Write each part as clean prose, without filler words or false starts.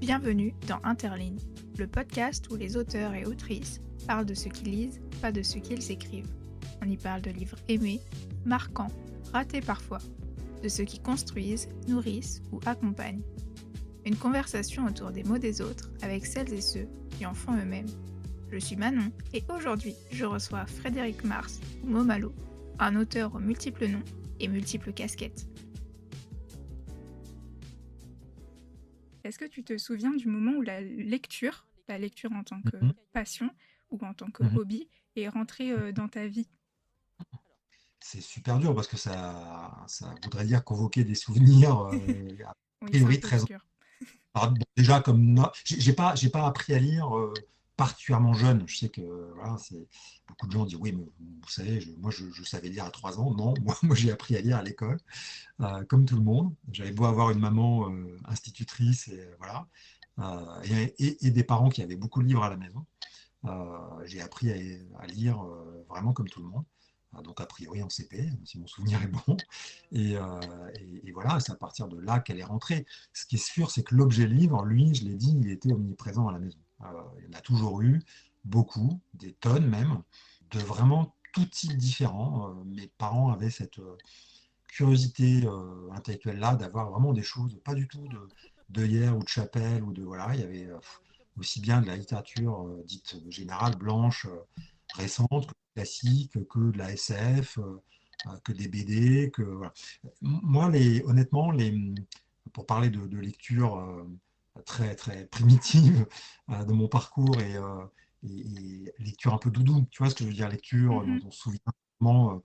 Bienvenue dans Interligne, le podcast où les auteurs et autrices parlent de ce qu'ils lisent, pas de ce qu'ils écrivent. On y parle de livres aimés, marquants, ratés parfois, de ceux qui construisent, nourrissent ou accompagnent. Une conversation autour des mots des autres avec celles et ceux qui en font eux-mêmes. Je suis Manon et aujourd'hui je reçois Frédéric Mars ou Momalo, un auteur aux multiples noms et multiples casquettes. Est-ce que tu te souviens du moment où la lecture en tant que Mhm, passion ou en tant que mhm. hobby, est rentrée dans ta vie? C'est super dur parce que ça voudrait dire convoquer des souvenirs a Oui, c'est un priori peu très. obscur. Alors, bon, déjà, j'ai pas appris à lire particulièrement jeune. Je sais que voilà, beaucoup de gens disent oui, mais vous savez, moi je savais lire à 3 ans. Non, moi j'ai appris à lire à l'école, comme tout le monde. J'avais beau avoir une maman institutrice et voilà, et des parents qui avaient beaucoup de livres à la maison. J'ai appris à lire vraiment comme tout le monde. Donc a priori en CP, si mon souvenir est bon. Et, euh, et voilà, c'est à partir de là qu'elle est rentrée. Ce qui est sûr, c'est que l'objet livre, lui, je l'ai dit, il était omniprésent à la maison. Il y en a toujours eu, beaucoup, des tonnes même, de vraiment tout type différents. Mes parents avaient cette curiosité intellectuelle-là d'avoir vraiment des choses, pas du tout de hier ou de Chapelle, ou de voilà, il y avait aussi bien de la littérature dite générale, blanche, récente, que classique, que de la SF, que des BD, que voilà. Moi, honnêtement, pour parler de lecture très très primitive de mon parcours et lecture un peu doudou, tu vois ce que je veux dire, lecture dont Mhm. on se souvient vraiment,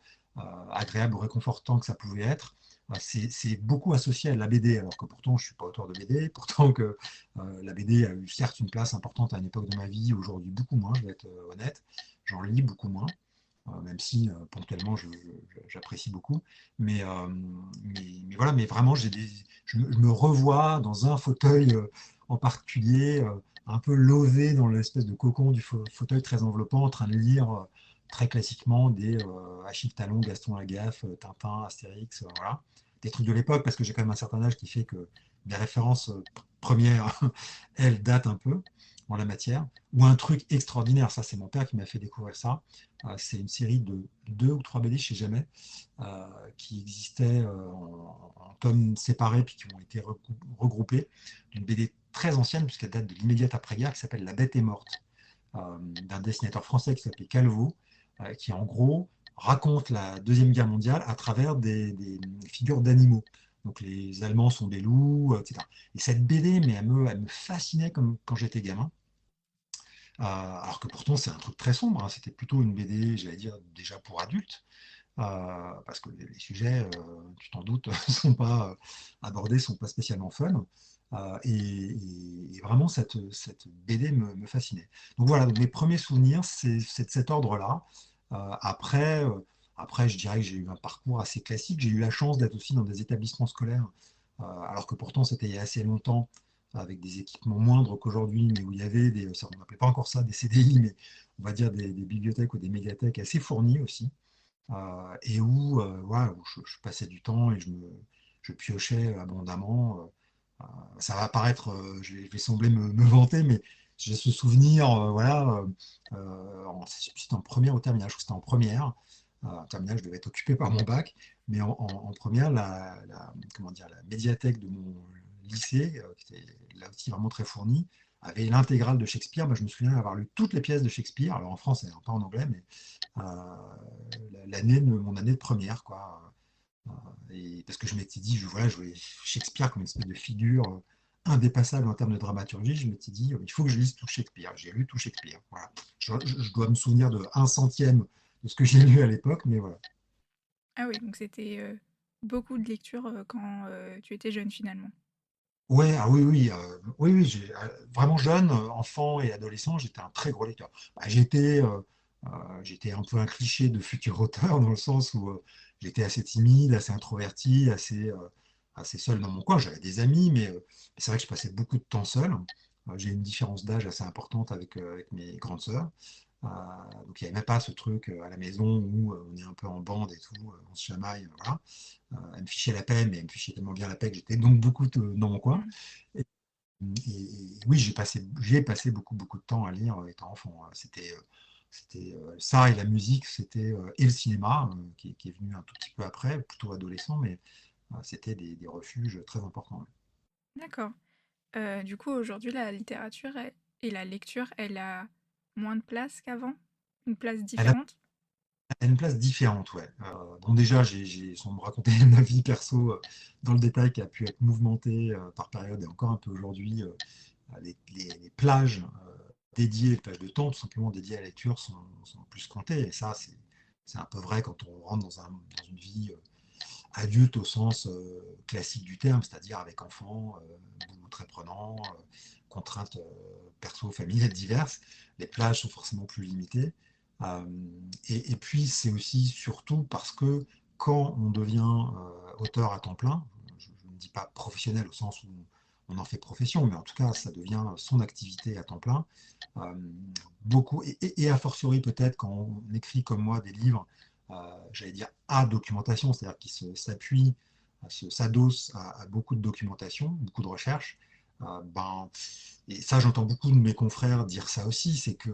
agréable ou réconfortant que ça pouvait être. C'est beaucoup associé à la BD, alors que pourtant je ne suis pas auteur de BD, pourtant que la BD a eu certes une place importante à une époque de ma vie, aujourd'hui beaucoup moins, je vais être honnête, j'en lis beaucoup moins, même si ponctuellement j'apprécie beaucoup. Mais, euh, mais voilà, mais vraiment, je me revois dans un fauteuil en particulier, un peu lové dans l'espèce de cocon du fauteuil très enveloppant, en train de lire très classiquement des Achille Talon, Gaston Lagaffe, Tintin, Astérix, voilà. Des trucs de l'époque, parce que j'ai quand même un certain âge qui fait que mes références premières, elles, datent un peu en la matière. Ou un truc extraordinaire, ça c'est mon père qui m'a fait découvrir ça, c'est une série de 2 ou 3 BD, je ne sais jamais, qui existaient en tomes séparés puis qui ont été regroupés, d'une BD très ancienne puisqu'elle date de l'immédiate après-guerre, qui s'appelle La Bête est morte, d'un dessinateur français qui s'appelait Calvo, qui en gros raconte la Deuxième Guerre mondiale à travers des figures d'animaux. Donc les Allemands sont des loups, etc. Et cette BD, mais elle me fascinait comme quand j'étais gamin. Alors que pourtant c'est un truc très sombre, hein. C'était plutôt une BD, j'allais dire, déjà pour adultes, parce que les sujets, tu t'en doutes, sont pas abordés, sont pas spécialement fun. Et vraiment, cette BD me fascinait. Donc voilà, donc mes premiers souvenirs, c'est de cet ordre-là. Après, après, je dirais que j'ai eu un parcours assez classique. J'ai eu la chance d'être aussi dans des établissements scolaires, alors que pourtant c'était il y a assez longtemps, avec des équipements moindres qu'aujourd'hui, mais où il y avait on n'appelait pas encore ça des CDI, mais on va dire des bibliothèques ou des médiathèques assez fournies aussi, et où, voilà, où je passais du temps et je piochais abondamment. Ça va paraître, je vais sembler me vanter, mais j'ai ce souvenir, voilà, c'était en première ou terminale, je crois que c'était en première. En terminale, je devais être occupé par mon bac, mais en première, comment dire, la médiathèque de mon lycée, qui était là aussi vraiment très fournie, avait l'intégrale de Shakespeare. Moi, je me souviens avoir lu toutes les pièces de Shakespeare, alors en français, hein, pas en anglais, mais mon année de première, quoi. Et parce que je m'étais dit, voilà, je voyais Shakespeare comme une espèce de figure indépassable en termes de dramaturgie. Je m'étais dit, il faut que je lise tout Shakespeare. J'ai lu tout Shakespeare. Voilà. Je dois me souvenir de 1/100 de ce que j'ai lu à l'époque, mais voilà. Ah oui, donc c'était beaucoup de lecture quand tu étais jeune finalement. Ouais, ah oui, oui, oui, oui, vraiment jeune, enfant et adolescent, j'étais un très gros lecteur. Bah, j'étais un peu un cliché de futur auteur dans le sens où j'étais assez timide, assez introverti, assez seul dans mon coin. J'avais des amis, mais c'est vrai que je passais beaucoup de temps seul. J'ai une différence d'âge assez importante avec mes grandes sœurs. Euh, donc il n'y avait même pas ce truc à la maison où on est un peu en bande et tout, on se chamaille, voilà. Elle me fichait la paix, mais elle me fichait tellement bien la paix que j'étais donc beaucoup dans mon coin. Mm. Oui, j'ai passé beaucoup, beaucoup de temps à lire étant enfant, hein. Ça et la musique, et le cinéma, qui est venu un tout petit peu après, plutôt adolescent, mais c'était des refuges très importants. Ouais. D'accord. Du coup, aujourd'hui, la littérature et la lecture, elle a moins de place qu'avant? Une place Elle a, différente? elle a une place différente, ouais. Bon, déjà, sans me raconter ma vie perso dans le détail, qui a pu être mouvementée par période et encore un peu aujourd'hui, les plages dédiées, les plages de temps tout simplement dédiées à la lecture sont plus comptées. Et ça, c'est un peu vrai quand on rentre dans une vie adulte au sens classique du terme, c'est-à-dire avec enfants, boulot très prenant, contraintes perso, familiales diverses. Les plages sont forcément plus limitées. Euh, et puis, c'est aussi surtout parce que quand on devient auteur à temps plein, je ne dis pas professionnel au sens où on en fait profession, mais en tout cas, ça devient son activité à temps plein. Euh, Beaucoup, et a fortiori peut-être quand on écrit comme moi des livres, j'allais dire à documentation, c'est-à-dire qui s'appuie, s'adosse à beaucoup de documentation, beaucoup de recherches. Ben, et ça, j'entends beaucoup de mes confrères dire ça aussi, c'est que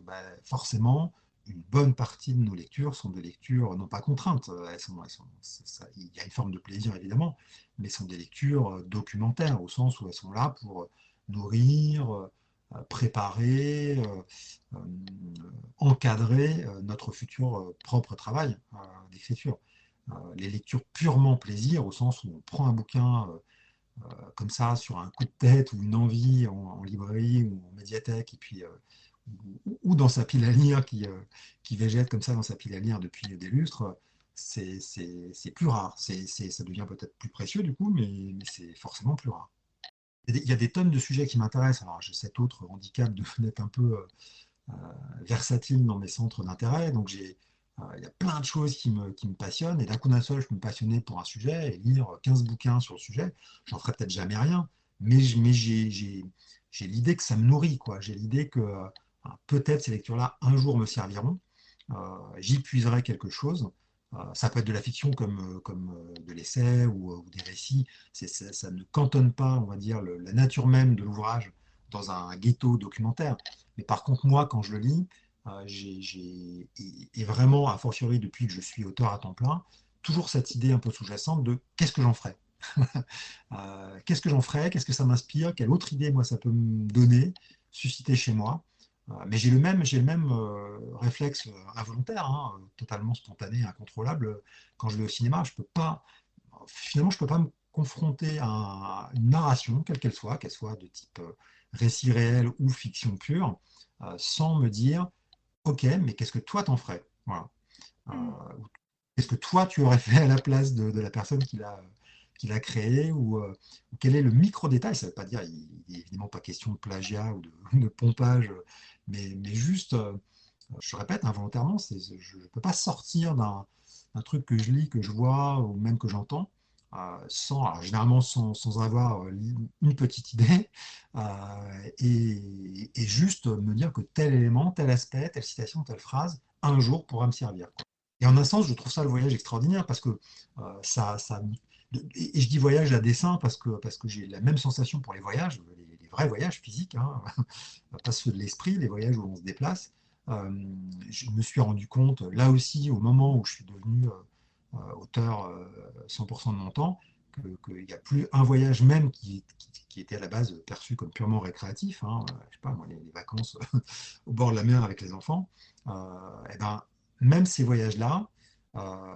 ben, forcément, une bonne partie de nos lectures sont des lectures non pas contraintes. Il y a une forme de plaisir évidemment, mais sont des lectures documentaires au sens où elles sont là pour nourrir, préparer, euh, encadrer notre futur propre travail d'écriture. Les lectures purement plaisir, au sens où on prend un bouquin comme ça sur un coup de tête ou une envie en librairie ou en médiathèque, et puis ou dans sa pile à lire qui végète comme ça dans sa pile à lire depuis des lustres, c'est plus rare. Ça devient peut-être plus précieux du coup, mais c'est forcément plus rare. Il y a des tonnes de sujets qui m'intéressent. Alors j'ai cet autre handicap d'être un peu euh, versatile dans mes centres d'intérêt. Donc il y a plein de choses qui me passionnent. Et d'un coup d'un seul, je peux me passionner pour un sujet et lire 15 bouquins sur le sujet. J'en ferai peut-être jamais rien, mais j'ai l'idée que ça me nourrit, quoi. J'ai l'idée que peut-être ces lectures-là, un jour, me serviront. J'y puiserai quelque chose. Ça peut être de la fiction comme de l'essai ou des récits. Ça ne cantonne pas, on va dire, la nature même de l'ouvrage dans un ghetto documentaire. Mais par contre, moi, quand je le lis, et vraiment, a fortiori depuis que je suis auteur à temps plein, toujours cette idée un peu sous-jacente de qu'est-ce que j'en ferai. Qu'est-ce que j'en ferai, qu'est-ce que ça m'inspire, quelle autre idée moi ça peut me donner, susciter chez moi. Mais j'ai le même réflexe involontaire, hein, totalement spontané, incontrôlable. Quand je vais au cinéma, finalement, je peux pas me confronter à une narration, quelle qu'elle soit de type récit réel ou fiction pure, sans me dire, ok, mais qu'est-ce que toi t'en ferais? Voilà. Mmh. Qu'est-ce que toi tu aurais fait à la place de la personne qui l'a créé ou quel est le micro-détail? Ça ne veut pas dire, il n'est évidemment pas question de plagiat ou de pompage, mais juste, je répète, involontairement, je ne peux pas sortir d'un truc que je lis, que je vois ou même que j'entends, alors, généralement sans avoir une petite idée, et juste me dire que tel élément, tel aspect, telle citation, telle phrase, un jour pourra me servir, quoi. Et en un sens, je trouve ça le voyage extraordinaire parce que et je dis voyage à dessein parce que j'ai la même sensation pour les voyages, les vrais voyages physiques, hein, pas ceux de l'esprit, les voyages où on se déplace. Euh, je me suis rendu compte, là aussi, au moment où je suis devenu auteur 100% de mon temps, qu'il n'y a plus un voyage même qui était à la base perçu comme purement récréatif, hein, je sais pas moi, les vacances au bord de la mer avec les enfants. Et ben, même ces voyages-là, euh,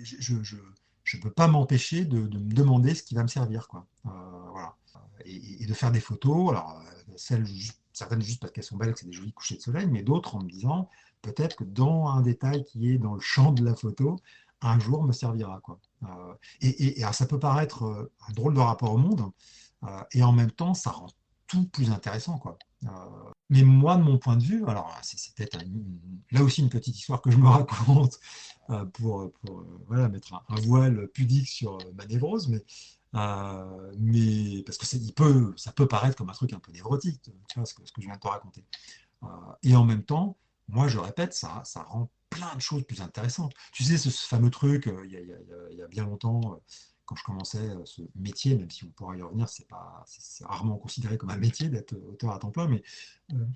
je ne peux pas m'empêcher de me demander ce qui va me servir, quoi. Voilà. Et de faire des photos, alors certaines juste parce qu'elles sont belles, que c'est des jolis couchers de soleil, mais d'autres en me disant peut-être que dans un détail qui est dans le champ de la photo, un jour me servira, quoi. Alors ça peut paraître un drôle de rapport au monde, et en même temps, ça rend tout plus intéressant, quoi. Euh, mais moi, de mon point de vue, alors c'est peut-être là aussi une petite histoire que je me raconte pour voilà, mettre un voile pudique sur ma névrose, mais parce que ça peut paraître comme un truc un peu névrotique, tu vois, ce que je viens de te raconter. Euh, et en même temps, moi, je répète, ça rend plein de choses plus intéressantes. Tu sais, ce fameux truc, il y a bien longtemps, quand je commençais ce métier, même si on pourra y revenir, c'est rarement considéré comme un métier d'être auteur à temps plein, mais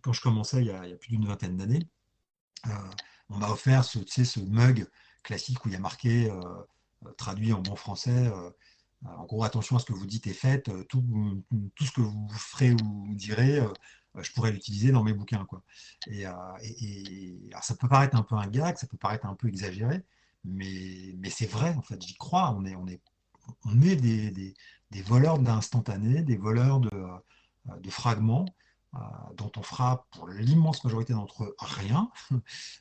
quand je commençais il y a plus d'une vingtaine d'années, euh, on m'a offert tu sais, ce mug classique où il y a marqué, traduit en bon français, en gros, attention à ce que vous dites et faites, tout ce que vous ferez ou direz, je pourrais l'utiliser dans mes bouquins, quoi. Alors ça peut paraître un peu un gag, ça peut paraître un peu exagéré, mais c'est vrai, en fait, j'y crois. On est des voleurs d'instantanés, des voleurs de fragments, euh, dont on fera pour l'immense majorité d'entre eux rien,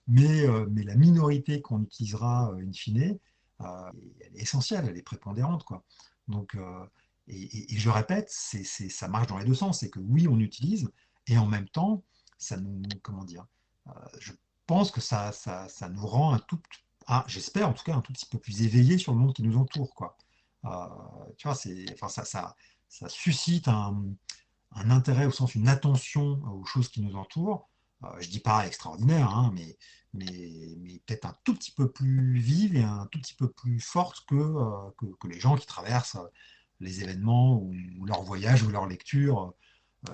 mais la minorité qu'on utilisera in fine, elle est essentielle, elle est prépondérante, quoi. Donc, et je répète, ça marche dans les deux sens. C'est que oui, on utilise, et en même temps, ça nous, comment dire, je pense que ça nous rend j'espère en tout cas, un tout petit peu plus éveillés sur le monde qui nous entoure, quoi. Euh, Tu vois, enfin, ça suscite un intérêt au sens une attention aux choses qui nous entourent. Je dis pas extraordinaire, hein, mais peut-être un tout petit peu plus vive et un tout petit peu plus forte que les gens qui traversent les événements ou leur voyage ou leur lecture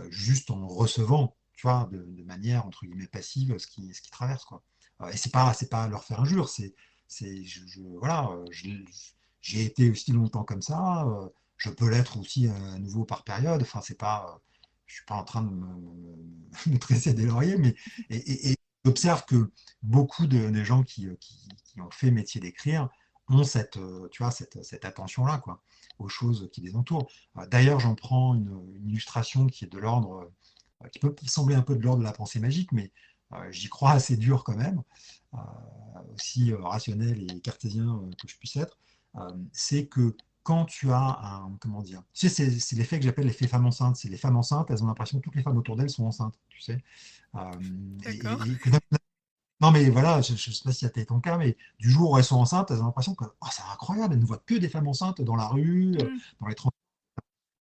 juste en recevant, tu vois, de manière entre guillemets passive ce qui traverse, quoi. Et c'est pas leur faire injure, voilà, j'ai été aussi longtemps comme ça, je peux l'être aussi à nouveau par période. Enfin, c'est pas, je suis pas en train de me tresser des lauriers, mais et j'observe que beaucoup des gens qui ont fait métier d'écrire ont tu vois, cette attention-là, quoi, aux choses qui les entourent. D'ailleurs, j'en prends une illustration qui est de l'ordre, qui peut sembler un peu de l'ordre de la pensée magique, mais j'y crois assez dur quand même, euh, aussi rationnel et cartésien que je puisse être. C'est que quand tu as comment dire, tu sais, c'est l'effet que j'appelle l'effet femme enceinte. C'est les femmes enceintes, elles ont l'impression que toutes les femmes autour d'elles sont enceintes, tu sais. Euh, D'accord. non, mais voilà, je ne sais pas si c'était ton cas, mais du jour où elles sont enceintes, elles ont l'impression que oh, c'est incroyable, elles ne voient que des femmes enceintes dans la rue, Mm. dans les transports.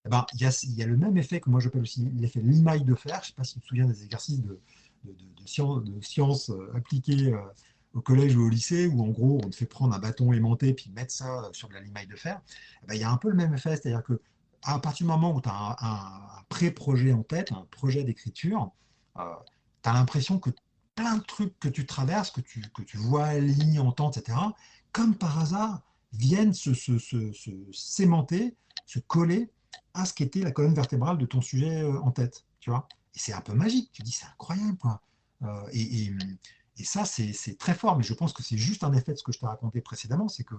Eh ben, il y a le même effet que moi j'appelle aussi l'effet limaille de fer. Je ne sais pas si tu te souviens des exercices de sciences appliquées au collège ou au lycée, où en gros on te fait prendre un bâton aimanté puis mettre ça sur de la limaille de fer. Eh ben, il y a un peu le même effet, c'est-à-dire que à partir du moment où tu as un pré-projet en tête, un projet d'écriture, tu as l'impression que plein de trucs que tu traverses, que tu vois, lignes, entends, etc., comme par hasard, viennent se sémenter, se coller à ce qu'était la colonne vertébrale de ton sujet en tête, tu vois. Et c'est un peu magique, tu dis c'est incroyable, quoi. Euh, et, et, et ça, c'est très fort, mais je pense que c'est juste un effet de ce que je t'ai raconté précédemment, c'est que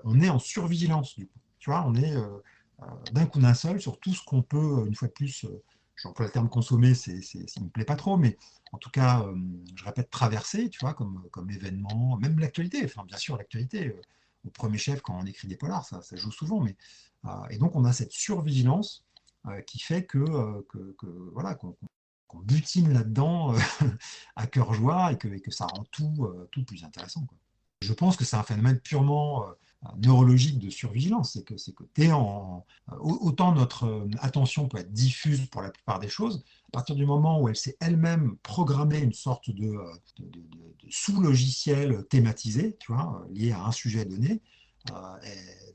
on est en survigilance, du coup. Tu vois, on est d'un coup d'un seul sur tout ce qu'on peut, une fois de plus, j'emploie le terme consommer, ça ne me plaît pas trop, mais en tout cas, je répète, traverser, tu vois, comme événement, même l'actualité, enfin bien sûr l'actualité, au premier chef quand on écrit des polars, ça joue souvent, mais et donc, on a cette survigilance qui fait voilà, qu'on butine là-dedans à cœur joie et que ça rend tout plus intéressant, quoi. Je pense que c'est un phénomène purement neurologique de survigilance. C'est que t'es autant notre attention peut être diffuse pour la plupart des choses, à partir du moment où elle s'est elle-même programmée une sorte de sous-logiciel thématisé, tu vois, lié à un sujet donné,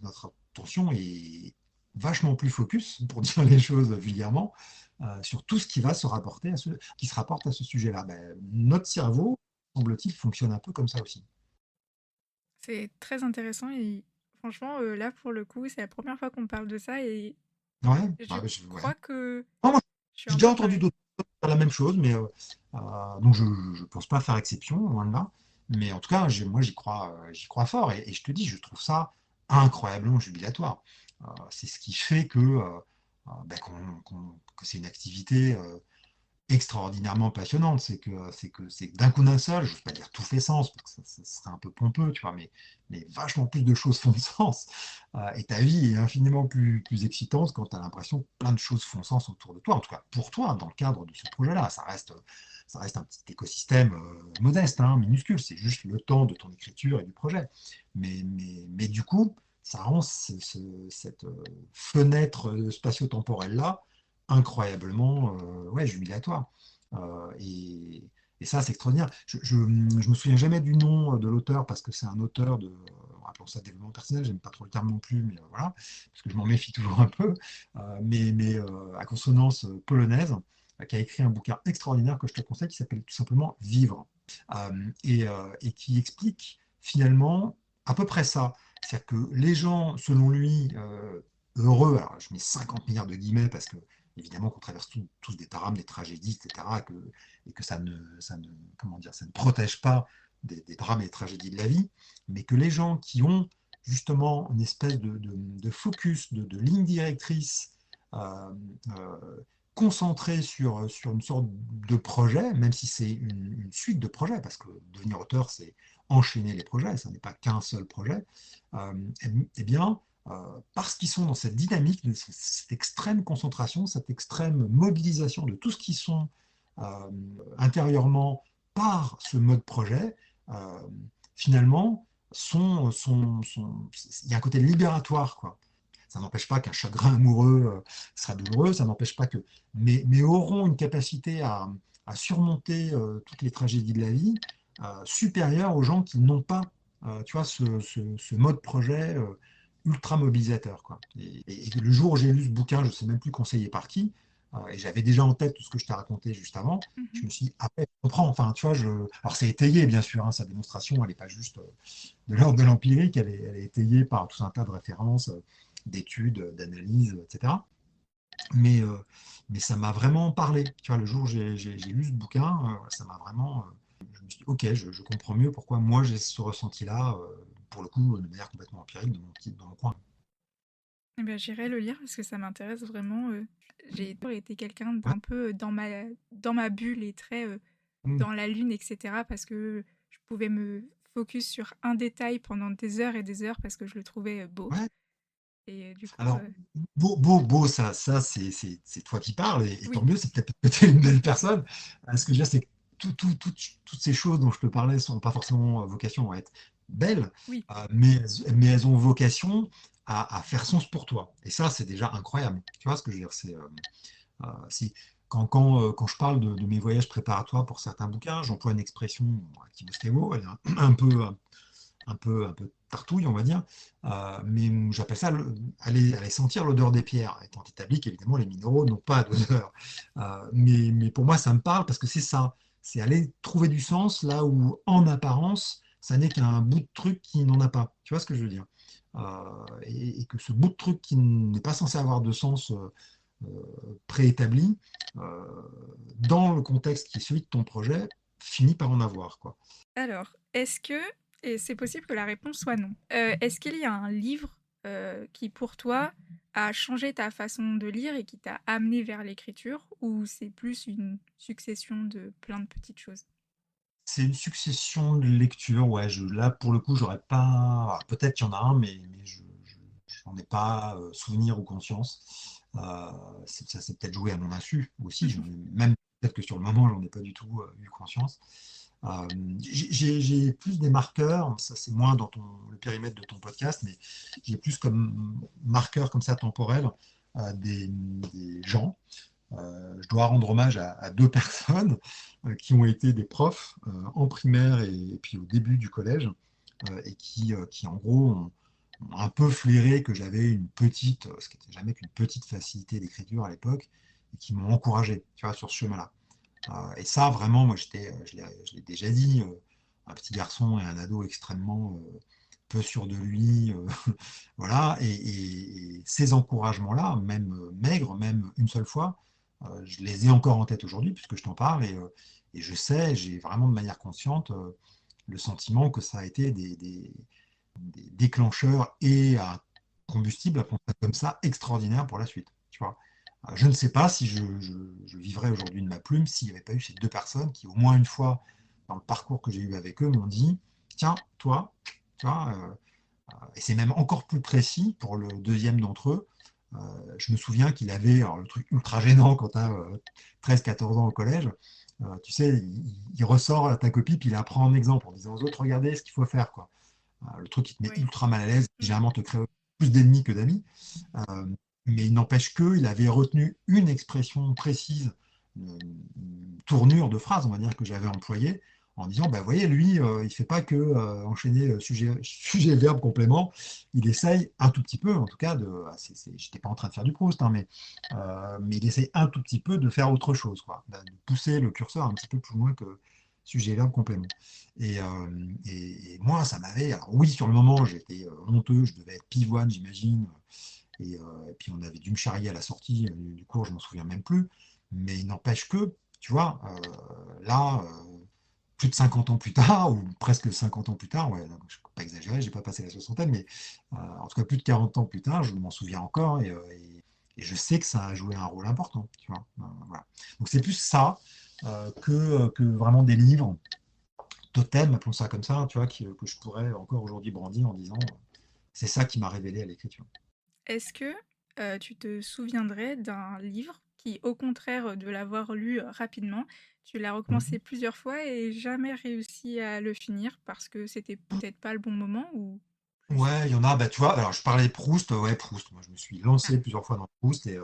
notre attention est vachement plus focus, pour dire les choses vulgairement, sur tout ce qui va se rapporter qui se rapporte à ce sujet-là. Ben, notre cerveau, semble-t-il, fonctionne un peu comme ça aussi. C'est très intéressant et franchement, là, pour le coup, c'est la première fois qu'on parle de ça et Ouais, je ouais, ouais. crois que Non, moi, je suis j'ai un déjà peu entendu pareil. d'autres faire la même chose, mais donc je ne pense pas faire exception, loin de là. Mais en tout cas, moi, j'y crois fort. Et je te dis, je trouve ça incroyablement jubilatoire. C'est ce qui fait ben, que c'est une activité extraordinairement passionnante. C'est que d'un coup d'un seul, je ne veux pas dire tout fait sens, parce que ça serait un peu pompeux, tu vois, mais vachement plus de choses font sens. Et ta vie est infiniment plus excitante quand tu as l'impression que plein de choses font sens autour de toi, en tout cas pour toi, dans le cadre de ce projet-là. Ça reste un petit écosystème modeste, hein, minuscule, c'est juste le temps de ton écriture et du projet. Mais du coup, ça rend cette fenêtre spatio-temporelle-là incroyablement ouais, jubilatoire. Euh, et, et ça, c'est extraordinaire. Je me souviens jamais du nom de l'auteur parce que c'est un auteur appelons ça développement personnel, j'aime pas trop le terme non plus, mais voilà, parce que je m'en méfie toujours un peu, mais à consonance polonaise, qui a écrit un bouquin extraordinaire que je te conseille, qui s'appelle tout simplement Vivre, et qui explique finalement à peu près ça. C'est-à-dire que les gens, selon lui, heureux, alors je mets 50 milliards de guillemets parce que évidemment qu'on traverse tous des drames, des tragédies, etc., et que ça ne, comment dire, ça ne protège pas des drames et des tragédies de la vie, mais que les gens qui ont justement une espèce de focus, de ligne directrice, euh, euh, concentré sur une sorte de projet, même si c'est une suite de projets, parce que devenir auteur, c'est enchaîner les projets, ça n'est pas qu'un seul projet, euh, eh bien, parce qu'ils sont dans cette dynamique, de cette extrême concentration, cette extrême mobilisation de tout ce qu'ils sont euh, intérieurement par ce mode projet, euh, finalement, il y a un côté libératoire, quoi. Ça n'empêche pas qu'un chagrin amoureux sera douloureux, ça n'empêche pas que. Mais auront une capacité à surmonter toutes les tragédies de la vie supérieure aux gens qui n'ont pas, tu vois, ce mode projet ultra mobilisateur, quoi. Et le jour où j'ai lu ce bouquin, je ne sais même plus conseillé par qui, et j'avais déjà en tête tout ce que je t'ai raconté juste avant, je Mhm. me suis dit, ah ouais, je comprends, enfin, tu vois, alors c'est étayé, bien sûr, hein, sa démonstration, elle n'est pas juste de l'ordre de l'empirique, elle est étayée par tout un tas de références, d'études, d'analyses, etc. Mais, euh, mais ça m'a vraiment parlé. Tu vois, le jour où j'ai lu ce bouquin, ça m'a vraiment. Je me suis dit, ok, je comprends mieux pourquoi moi j'ai ce ressenti-là, pour le coup, de manière complètement empirique, dans mon coin. Eh bien, j'irai le lire parce que ça m'intéresse vraiment. J'ai toujours été quelqu'un Ouais. d'un peu dans ma bulle et très Mm. dans la lune, etc. Parce que je pouvais me focus sur un détail pendant des heures et des heures parce que je le trouvais beau. Ouais. Et du coup, Alors, beau, ça c'est toi qui parles, et tant oui, mieux, c'est peut-être que tu es une belle personne. Ce que je veux dire, c'est que toutes ces choses dont je te parlais sont pas forcément vocation à être belles, oui. mais elles ont vocation à faire sens pour toi. Et ça, c'est déjà incroyable. Tu vois ce que je veux dire? Si, quand je parle de mes voyages préparatoires pour certains bouquins, j'emploie une expression qui me fait mot, elle est un peu tartouille, on va dire, mais j'appelle ça aller sentir l'odeur des pierres, étant établi qu'évidemment les minéraux n'ont pas d'odeur. Mais pour moi, ça me parle parce que c'est ça, c'est aller trouver du sens là où, en apparence, ça n'est qu'un bout de truc qui n'en a pas. Tu vois ce que je veux dire? Et que ce bout de truc qui n'est pas censé avoir de sens préétabli, euh, dans le contexte qui est celui de ton projet, finit par en avoir, quoi. Alors, est-ce que, et c'est possible que la réponse soit non, est-ce qu'il y a un livre qui, pour toi, a changé ta façon de lire et qui t'a amené vers l'écriture, ou c'est plus une succession de plein de petites choses? C'est une succession de lectures, ouais. Là, pour le coup, j'aurais pas. Alors, peut-être qu'il y en a un, mais j'en ai pas souvenir ou conscience. Ça s'est peut-être joué à mon insu aussi. Même peut-être que sur le moment, j'en ai pas du tout eu conscience. Euh, j'ai plus des marqueurs, ça c'est moins dans le périmètre de ton podcast, mais j'ai plus comme marqueurs comme ça temporels des gens. Je dois rendre hommage à deux personnes qui ont été des profs en primaire et puis au début du collège, et qui en gros ont un peu flairé que j'avais une petite, ce qui n'était jamais qu'une petite facilité d'écriture à l'époque, et qui m'ont encouragé, tu vois, sur ce chemin-là. Et ça, vraiment, moi, je l'ai déjà dit, un petit garçon et un ado extrêmement peu sûr de lui, voilà, et ces encouragements-là, même maigres, même une seule fois, je les ai encore en tête aujourd'hui, puisque je t'en parle, et je sais, j'ai vraiment de manière consciente le sentiment que ça a été des déclencheurs et un combustible, appelons ça comme ça, extraordinaire pour la suite. Tu vois. Je ne sais pas si je vivrais aujourd'hui de ma plume s'il n'y avait pas eu ces deux personnes qui, au moins une fois, dans le parcours que j'ai eu avec eux, m'ont dit, tiens, toi, tu vois, et c'est même encore plus précis pour le deuxième d'entre eux. Je me souviens qu'il avait, alors le truc ultra gênant quand tu as 13-14 ans au collège, tu sais, il ressort à ta copie, puis il apprend en exemple en disant aux autres, regardez ce qu'il faut faire, quoi. Le truc qui te met Oui. ultra mal à l'aise, qui Mhm. généralement te crée plus d'ennemis que d'amis. Euh, mais il n'empêche qu'il avait retenu une expression précise, une tournure de phrase, on va dire, que j'avais employée, en disant, bah, vous voyez, lui, il ne fait pas que enchaîner sujet, sujet, verbe, complément, il essaye un tout petit peu, en tout cas, je n'étais pas en train de faire du Proust, hein, mais il essaye un tout petit peu de faire autre chose, quoi, de pousser le curseur un petit peu plus loin que sujet, verbe, complément. Et moi, ça m'avait, alors oui, sur le moment, j'étais honteux, je devais être pivoine, j'imagine, et puis on avait dû me charrier à la sortie du cours, je m'en souviens même plus, mais il n'empêche que, tu vois, là, plus de 50 ans plus tard, ou presque 50 ans plus tard, ouais, donc, je ne peux pas exagérer, j'ai pas passé la soixantaine, mais en tout cas plus de 40 ans plus tard, je m'en souviens encore, et je sais que ça a joué un rôle important, tu vois. Voilà. Donc c'est plus ça que vraiment des livres totems, appelons ça comme ça, tu vois, que je pourrais encore aujourd'hui brandir en disant c'est ça qui m'a révélé à l'écriture. Est-ce que, tu te souviendrais d'un livre qui, au contraire, de l'avoir lu, rapidement, tu l'as recommencé Mhm. plusieurs fois et jamais réussi à le finir parce que c'était peut-être pas le bon moment ou plus? Ouais, il y en a, bah, tu vois, alors je parlais de Proust, ouais, Proust, moi je me suis Ah, lancé plusieurs fois dans Proust et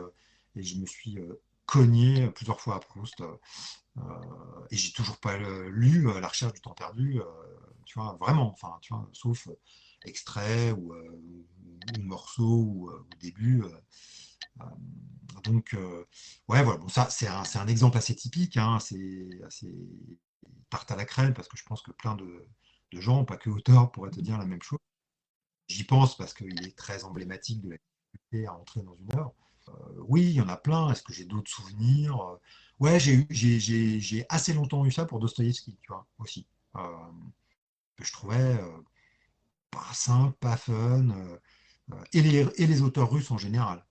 je me suis cogné plusieurs fois à Proust euh, et j'ai toujours pas lu La recherche du temps perdu, tu vois, vraiment, enfin, tu vois, sauf extrait ou morceau ou début. Euh, donc, ouais, voilà, bon, ça c'est un exemple assez typique, hein, assez tarte à la crème parce que je pense que plein de gens, pas que auteurs, pourraient te dire la même chose. J'y pense parce qu'il est très emblématique de la difficulté à entrer dans une œuvre. Oui, il y en a plein. Est-ce que j'ai d'autres souvenirs? Ouais, j'ai assez longtemps eu ça pour Dostoïevski, tu vois, aussi. Euh, que je trouvais pas simple, pas fun, et les auteurs russes en général.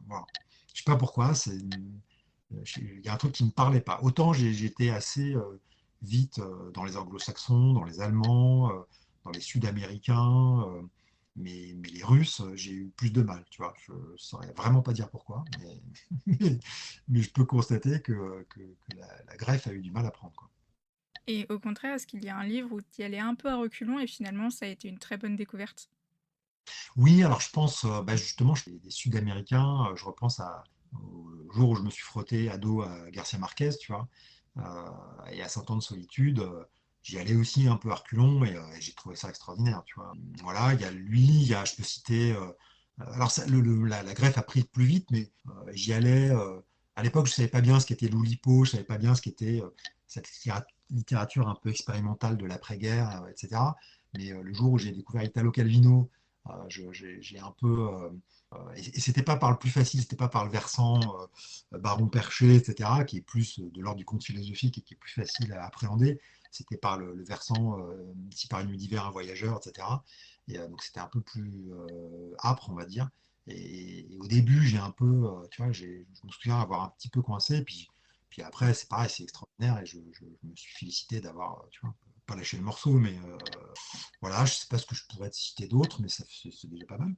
Voilà. Je sais pas pourquoi, il y a un truc qui me parlait pas. Autant j'étais assez vite dans les anglo-saxons, dans les allemands, dans les sud-américains, mais les Russes, j'ai eu plus de mal, tu vois. Je saurais vraiment pas dire pourquoi, mais, mais je peux constater que la greffe a eu du mal à prendre, quoi. et au contraire, est-ce qu'il y a un livre où tu y allais un peu à reculons et finalement ça a été une très bonne découverte? Oui, alors je pense, bah, justement, chez les Sud-Américains, je repense au jour où je me suis frotté à dos à Garcia Marquez, tu vois, et à 100 ans de solitude, j'y allais aussi un peu à reculons et j'ai trouvé ça extraordinaire, tu vois. Voilà, il y a lui, je peux citer, alors la greffe a pris plus vite, mais j'y allais, à l'époque, je savais pas bien ce qu'était l'Oulipo, je savais pas bien ce qu'était cette littérature un peu expérimentale de l'après-guerre, etc. Mais le jour où j'ai découvert Italo Calvino, j'ai un peu. Et c'était pas par le plus facile, c'était pas par le versant Baron Perché, etc., qui est plus de l'ordre du conte philosophique et qui est plus facile à appréhender. C'était par le versant Ici par une nuit d'hiver, un voyageur, etc. Donc c'était un peu plus âpre, on va dire. Et au début, j'ai un peu, tu vois, je me souviens avoir un petit peu coincé, puis après, c'est pareil, c'est extraordinaire, et je me suis félicité d'avoir, tu vois, pas lâché le morceau, mais voilà, je sais pas ce que je pourrais te citer d'autres, mais c'est déjà pas mal.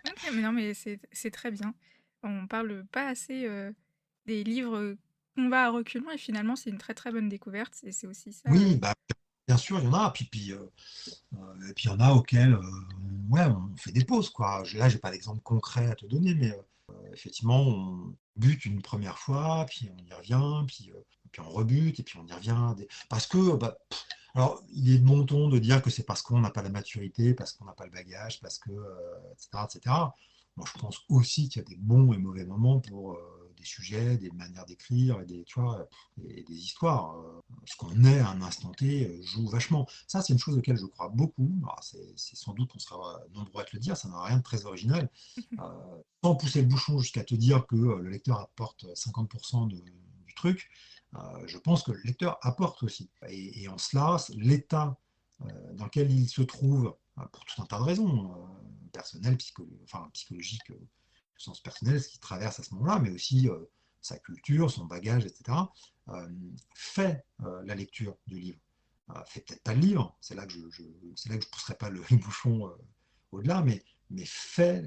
OK, mais non, mais c'est très bien. On parle pas assez, des livres, qu'on va à reculons et finalement c'est une très, très bonne découverte et c'est aussi ça, Oui, bah, bien sûr, il y en a. Et puis il y en a auxquels ouais, on fait des pauses, quoi. Là, j'ai pas d'exemple concret à te donner, mais effectivement, on bute une première fois, puis on y revient, puis on rebute, et puis on y revient. Parce que, bah, alors, il est de bon ton de dire que c'est parce qu'on n'a pas la maturité, parce qu'on n'a pas le bagage, parce que, etc., etc. Moi, je pense aussi qu'il y a des bons et mauvais moments pour des sujets, des manières d'écrire, et tu vois, et des histoires. Ce qu'on est à un instant T joue vachement. Ça, c'est une chose auquel je crois beaucoup. Alors, c'est sans doute, on sera nombreux à te le dire, ça n'a rien de très original. Euh, Sans pousser le bouchon jusqu'à te dire que le lecteur apporte 50% du truc, je pense que le lecteur apporte aussi. Et en cela, l'état dans lequel il se trouve, pour tout un tas de raisons, personnelles, enfin, psychologiques, au sens personnel, ce qu'il traverse à ce moment-là, mais aussi sa culture, son bagage, etc., euh, fait la lecture du livre. Fait peut-être pas le livre, c'est là que je pousserai pas le bouchon au-delà, mais fait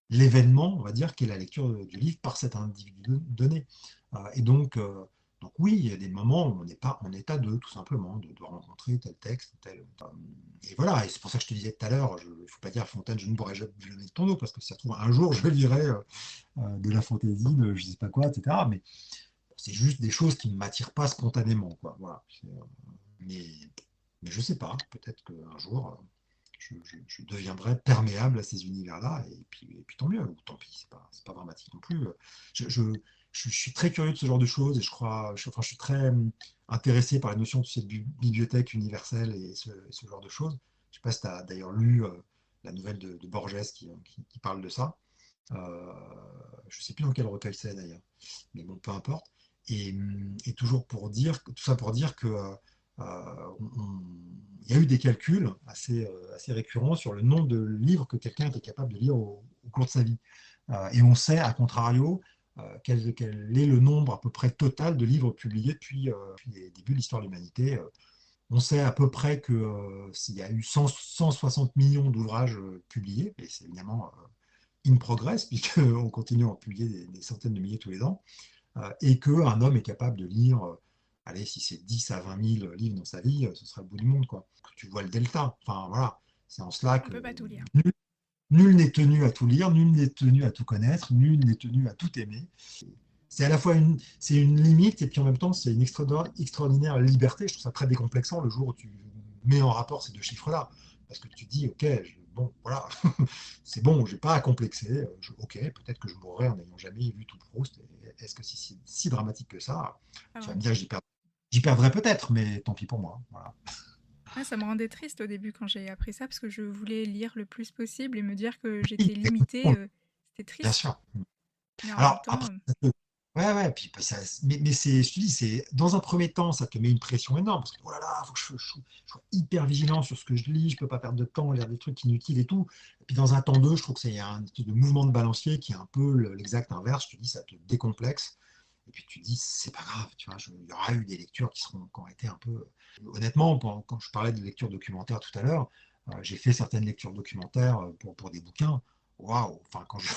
l'événement, on va dire, qui est la lecture du livre par cet individu donné. Et donc oui, il y a des moments où on n'est pas en état de, tout simplement, de rencontrer tel texte, tel. Et voilà, et c'est pour ça que je te disais tout à l'heure, il ne faut pas dire à Fontaine, je ne pourrais jamais de ton eau, parce que si ça se trouve, un jour, je lirai de la fantaisie, de je ne sais pas quoi, etc. C'est juste des choses qui ne m'attirent pas spontanément, quoi. Voilà. Mais, mais je sais pas, peut-être qu'un jour, je deviendrai perméable à ces univers-là, et puis tant mieux, ou tant pis, c'est pas dramatique non plus. Je, je, je suis très curieux de ce genre de choses, et enfin, je suis très intéressé par la notion de cette bibliothèque universelle et ce genre de choses. Je sais pas si tu as d'ailleurs lu la nouvelle de Borges qui parle de ça. Euh, je ne sais plus dans quel recueil c'est d'ailleurs, mais bon, peu importe. Et toujours pour dire, tout ça pour dire que il y a eu des calculs assez récurrents sur le nombre de livres que quelqu'un était capable de lire au cours de sa vie. Et on sait, à contrario, quel est le nombre à peu près total de livres publiés depuis les débuts de l'histoire de l'humanité. On sait à peu près que s'il y a eu 160 millions d'ouvrages publiés, et c'est évidemment in progress, puisqu'on continue à en publier des centaines de milliers tous les ans, et qu'un homme est capable de lire, allez, si c'est 10 à 20 000 livres dans sa vie, ce sera le bout du monde, quoi. Que tu vois le delta. Enfin, voilà. C'est en cela On que peut pas tout lire. nul n'est tenu à tout lire, nul n'est tenu à tout connaître, nul n'est tenu à tout aimer. C'est à la fois une limite et puis en même temps c'est une extraordinaire liberté. Je trouve ça très décomplexant le jour où tu mets en rapport ces deux chiffres-là. Parce que tu dis, ok, bon, voilà, c'est bon, j'ai pas à complexer. Ok, peut-être que je mourrai en n'ayant jamais vu tout Proust. Est-ce que c'est si dramatique que ça? Pas Tu vas me vraiment. dire, j'y perdrai peut-être, mais tant pis pour moi. Voilà. Ouais, ça me rendait triste au début quand j'ai appris ça parce que je voulais lire le plus possible et me dire que Oui, j'étais limitée, c'était bien triste. sûr. Mais en même Alors, temps, après, ouais, ouais, puis bah, mais c'est, je te dis, dans un premier temps, ça te met une pression énorme, parce que, oh là là, faut que je sois hyper vigilant sur ce que je lis, je peux pas perdre de temps, lire des trucs inutiles et tout. Et puis, dans un temps 2, je trouve que c'est un espèce de mouvement de balancier qui est un peu l'exact inverse. Je te dis, ça te décomplexe. Et puis, tu te dis, c'est pas grave, tu vois, il y aura eu des lectures qui ont été un peu. Honnêtement, quand je parlais de lecture documentaire tout à l'heure, j'ai fait certaines lectures documentaires pour des bouquins. Waouh, enfin, quand je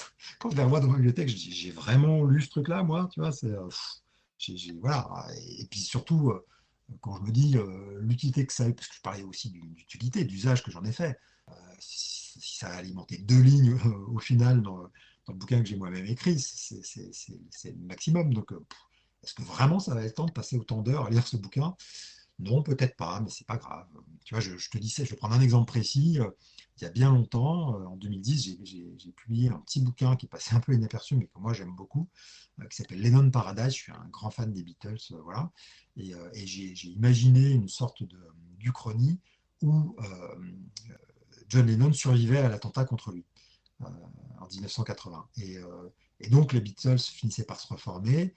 les revois dans ma bibliothèque, je dis, j'ai vraiment lu ce truc-là, moi, tu vois, voilà. Et puis surtout, quand je me dis l'utilité que ça a, parce que je parlais aussi d'utilité, d'usage que j'en ai fait, si ça a alimenté 2 lignes au final dans le bouquin que j'ai moi-même écrit, c'est le maximum. Donc, est-ce que vraiment ça va être le temps de passer autant d'heures à lire ce bouquin? Non, peut-être pas, mais c'est pas grave. Tu vois, je te dis ça, je vais prendre un exemple précis. Il y a bien longtemps, en 2010, j'ai publié un petit bouquin qui est passé un peu inaperçu, mais que moi j'aime beaucoup, qui s'appelle Lennon Paradise. Je suis un grand fan des Beatles, voilà. Et j'ai imaginé une sorte d'Uchronie où John Lennon survivait à l'attentat contre lui euh, en 1980. Et donc les Beatles finissaient par se reformer,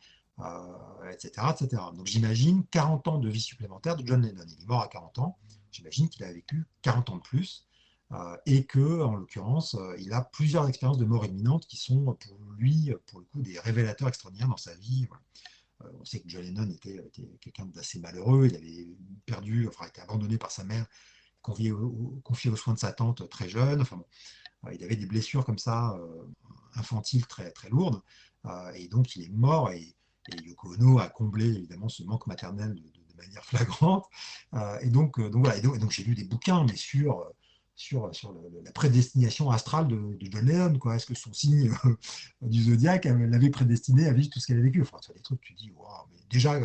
etc., etc. Donc j'imagine 40 ans de vie supplémentaire de John Lennon. Il est mort à 40 ans, j'imagine qu'il a vécu 40 ans de plus, et que, en l'occurrence, il a plusieurs expériences de mort imminente qui sont pour lui, pour le coup, des révélateurs extraordinaires dans sa vie. Voilà. On sait que John Lennon était quelqu'un d'assez malheureux, il avait perdu, enfin, été abandonné par sa mère, confié aux soins de sa tante très jeune. Enfin, bon, il avait des blessures comme ça, infantiles très, très lourdes. Et donc, il est mort. Et Yoko Ono a comblé évidemment ce manque maternel de manière flagrante. Donc voilà. Et donc, j'ai lu des bouquins, mais sur la prédestination astrale de John Lennon. Quoi. Est-ce que son signe du zodiaque l'avait prédestiné à vivre tout ce qu'elle a vécu? Enfin, c'est des trucs, tu dis, waouh, mais déjà,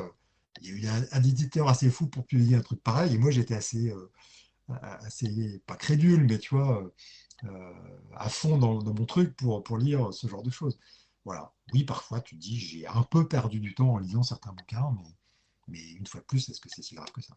il y a eu un éditeur assez fou pour publier un truc pareil. Et moi, j'étais assez, pas crédule, mais tu vois, à fond dans mon truc pour lire ce genre de choses. Voilà. Oui, parfois tu te dis, j'ai un peu perdu du temps en lisant certains bouquins, mais une fois de plus, est-ce que c'est si grave que ça?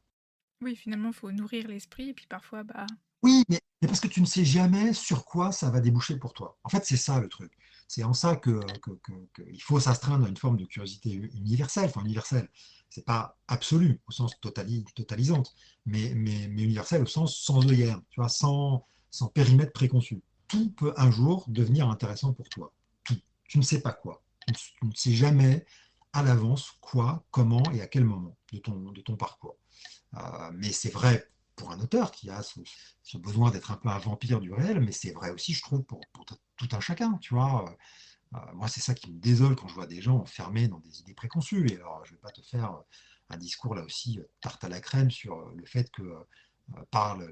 oui, finalement, il faut nourrir l'esprit et puis parfois, bah, Oui, mais parce que tu ne sais jamais sur quoi ça va déboucher pour toi. En fait, c'est ça le truc. C'est en ça qu'il faut s'astreindre à une forme de curiosité universelle. Enfin, universelle, c'est pas absolu au sens totalisante, mais universelle au sens sans œillère, tu vois, sans périmètre préconçu. Tout peut un jour devenir intéressant pour toi. Tout. Tu ne sais pas quoi. Tu ne sais jamais à l'avance quoi, comment et à quel moment de ton parcours. Mais c'est vrai pour un auteur qui a ce besoin d'être un peu un vampire du réel, mais c'est vrai aussi, je trouve, pour tout un chacun, tu vois. Moi, c'est ça qui me désole quand je vois des gens enfermés dans des idées préconçues. Et alors, je ne vais pas te faire un discours là aussi tarte à la crème sur le fait que par la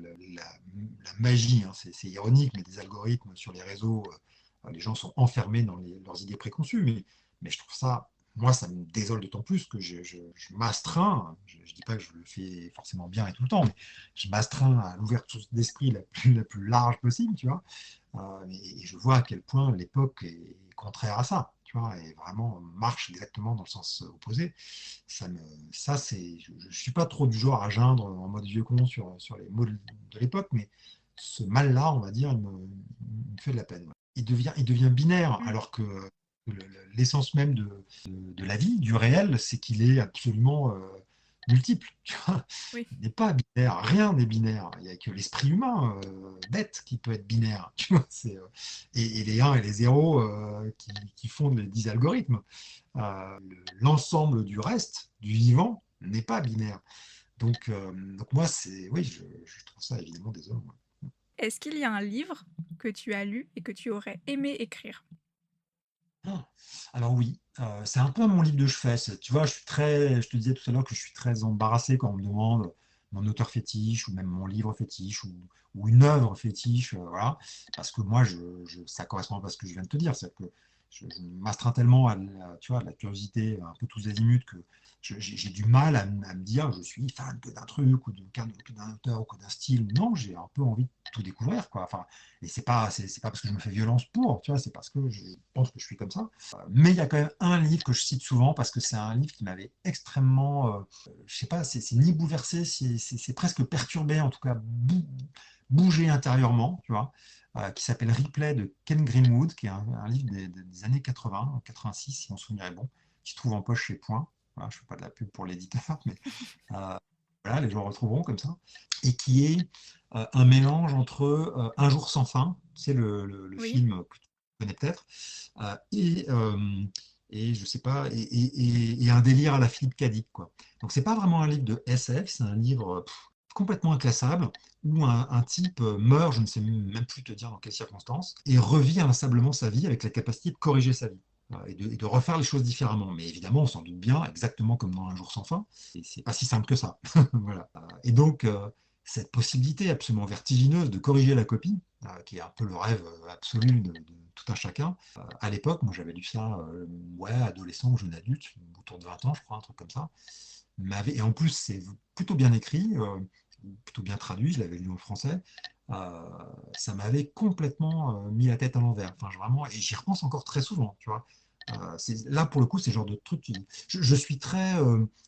magie, hein, c'est ironique, mais des algorithmes sur les réseaux, les gens sont enfermés dans leurs idées préconçues. Mais je trouve ça moi, ça me désole d'autant plus que je m'astreins, je ne dis pas que je le fais forcément bien et tout le temps, mais je m'astreins à l'ouverture d'esprit la plus large possible, tu vois. Et je vois à quel point l'époque est contraire à ça, tu vois, et vraiment marche exactement dans le sens opposé. Ça me, ça, c'est, je ne suis pas trop du genre à geindre en mode vieux con sur les mots de l'époque, mais ce mal-là, on va dire, il me fait de la peine. Ouais. Il devient binaire, Mm. alors que l'essence même de la vie, du réel, c'est qu'il est absolument multiple. Tu vois. Oui. Il n'est pas binaire, rien n'est binaire. Il n'y a que l'esprit humain bête qui peut être binaire. Tu vois, et les 1 et les 0 qui font les 10 algorithmes. L'ensemble du reste, du vivant, n'est pas binaire. Donc moi, oui, je trouve ça évidemment désolant. Est-ce qu'il y a un livre que tu as lu et que tu aurais aimé écrire? Ah, alors oui, c'est un peu mon livre de chevet. Tu vois, je te disais tout à l'heure que je suis très embarrassé quand on me demande mon auteur fétiche ou même mon livre fétiche ou une œuvre fétiche, voilà, parce que moi, ça correspond pas à ce que je viens de te dire. C'est que je m'astreins tellement tu vois, à la curiosité un peu tous azimuts que j'ai du mal à me dire je suis fan que d'un truc ou que d'un auteur ou que d'un style. Non, j'ai un peu envie de tout découvrir, quoi. Enfin, et c'est pas parce que je me fais violence pour, tu vois, c'est parce que je pense que je suis comme ça. Mais il y a quand même un livre que je cite souvent parce que c'est un livre qui m'avait extrêmement, je sais pas, c'est ni bouleversé, c'est presque perturbé, en tout cas bougé intérieurement, tu vois, qui s'appelle Ripley de Ken Greenwood, qui est un livre des années 80, 86, si mon souvenir est bon, qui se trouve en poche chez Point. Voilà, je ne fais pas de la pub pour l'éditeur, mais euh, voilà, les gens retrouveront comme ça, et qui est un mélange entre Un jour sans fin, c'est le Oui. film que tu connais peut-être, euh, et, euh, et je sais pas, et un délire à la Philippe Cadic, quoi. Donc c'est pas vraiment un livre de SF, c'est un livre complètement inclassable où un type meurt, je ne sais même plus te dire dans quelles circonstances, et revit inlassablement sa vie avec la capacité de corriger sa vie. Et de refaire les choses différemment. Mais évidemment, on s'en doute bien, exactement comme dans Un jour sans fin, et c'est pas si simple que ça. Voilà. Et donc, cette possibilité absolument vertigineuse de corriger la copie, qui est un peu le rêve absolu de tout un chacun, à l'époque, moi j'avais lu ça, ouais, adolescent ou jeune adulte, autour de 20 ans, je crois, un truc comme ça. Et en plus, c'est plutôt bien écrit, plutôt bien traduit, je l'avais lu en français. Euh, Ça m'avait complètement mis la tête à l'envers. Enfin, vraiment, et j'y repense encore très souvent, tu vois. Là, pour le coup, c'est le genre de truc. Je suis très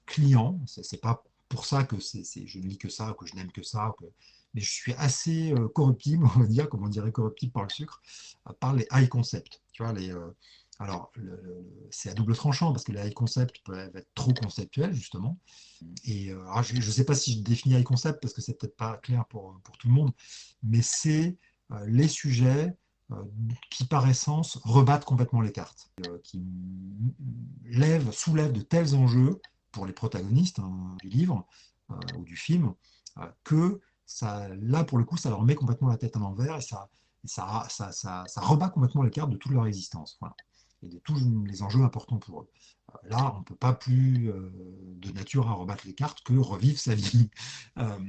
client. C'est pas pour ça que je ne lis que ça, que je n'aime que ça. Mais je suis assez corruptible, on va dire, comme on dirait corruptible par le sucre, par les high concepts. Tu vois, alors, c'est à double tranchant parce que les high concepts peuvent être trop conceptuels, justement. Et alors, je ne sais pas si je définis high concept parce que c'est peut-être pas clair pour tout le monde, mais c'est les sujets euh, qui, par essence, rebattent complètement les cartes, qui soulèvent de tels enjeux pour les protagonistes hein, du livre ou du film que là, pour le coup, ça leur met complètement la tête à l'envers et ça rebat complètement les cartes de toute leur existence. Voilà. Et de tous les enjeux importants pour eux. Là, on ne peut pas plus de nature à rebattre les cartes que revivre sa vie. Euh,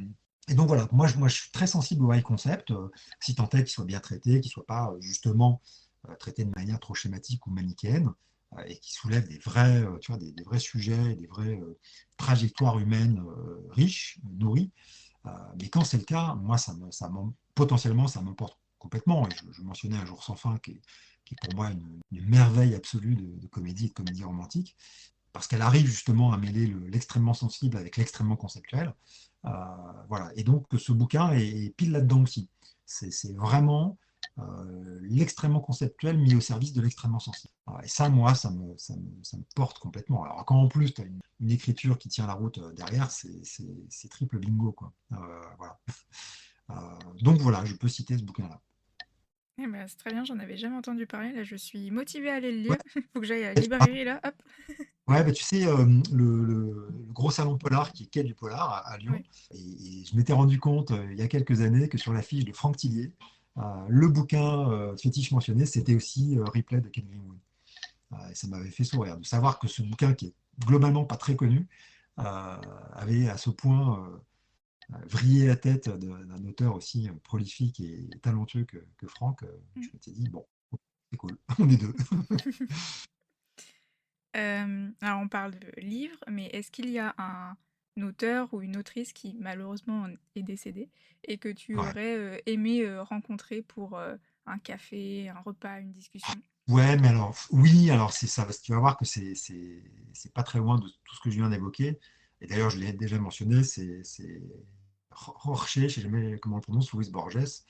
et donc voilà, moi je suis très sensible au high concept, si tant est qu'il soit bien traité, qu'il ne soit pas justement traité de manière trop schématique ou manichéenne, et qui soulève des vrais, tu vois, des vrais sujets, des vraies trajectoires humaines riches, nourries. Mais quand c'est le cas, moi, potentiellement, ça m'emporte complètement. Et je mentionnais Un jour sans fin, qui est pour moi une merveille absolue de comédie et de comédie romantique, parce qu'elle arrive justement à mêler l'extrêmement sensible avec l'extrêmement conceptuel. Euh, voilà. Et donc, ce bouquin est pile là-dedans aussi. C'est vraiment l'extrêmement conceptuel mis au service de l'extrêmement sensible. Et ça, moi, ça me porte complètement. Alors, quand en plus, tu as une écriture qui tient la route derrière, c'est triple bingo, quoi. Voilà. Donc voilà, je peux citer ce bouquin-là. Eh ben, c'est très bien, j'en avais jamais entendu parler. Là, je suis motivée à aller le Ouais, lire. Faut que j'aille à la librairie là, hop. ouais, bah, tu sais, le gros salon polar qui est Quai du Polar à Lyon, Oui. et je m'étais rendu compte il y a quelques années que sur la fiche de Franck Tillier, le bouquin fétiche mentionné, c'était aussi Ripley de Ken Greenwood. Et ça m'avait fait sourire de savoir que ce bouquin, qui est globalement pas très connu, avait à ce point vrillé la tête d'un auteur aussi prolifique et talentueux que Franck. Je Mm. m'étais dit, bon, c'est cool, on est deux. Alors on parle de livres, mais est-ce qu'il y a un auteur ou une autrice qui malheureusement est décédé et que tu Ouais. aurais, aimé, rencontrer pour, un café, un repas, une discussion? Ouais, mais alors, oui, alors c'est ça, parce que tu vas voir que c'est pas très loin de tout ce que je viens d'évoquer. Et d'ailleurs, je l'ai déjà mentionné, c'est Jorge, je sais jamais comment on le prononce, Luis Borges,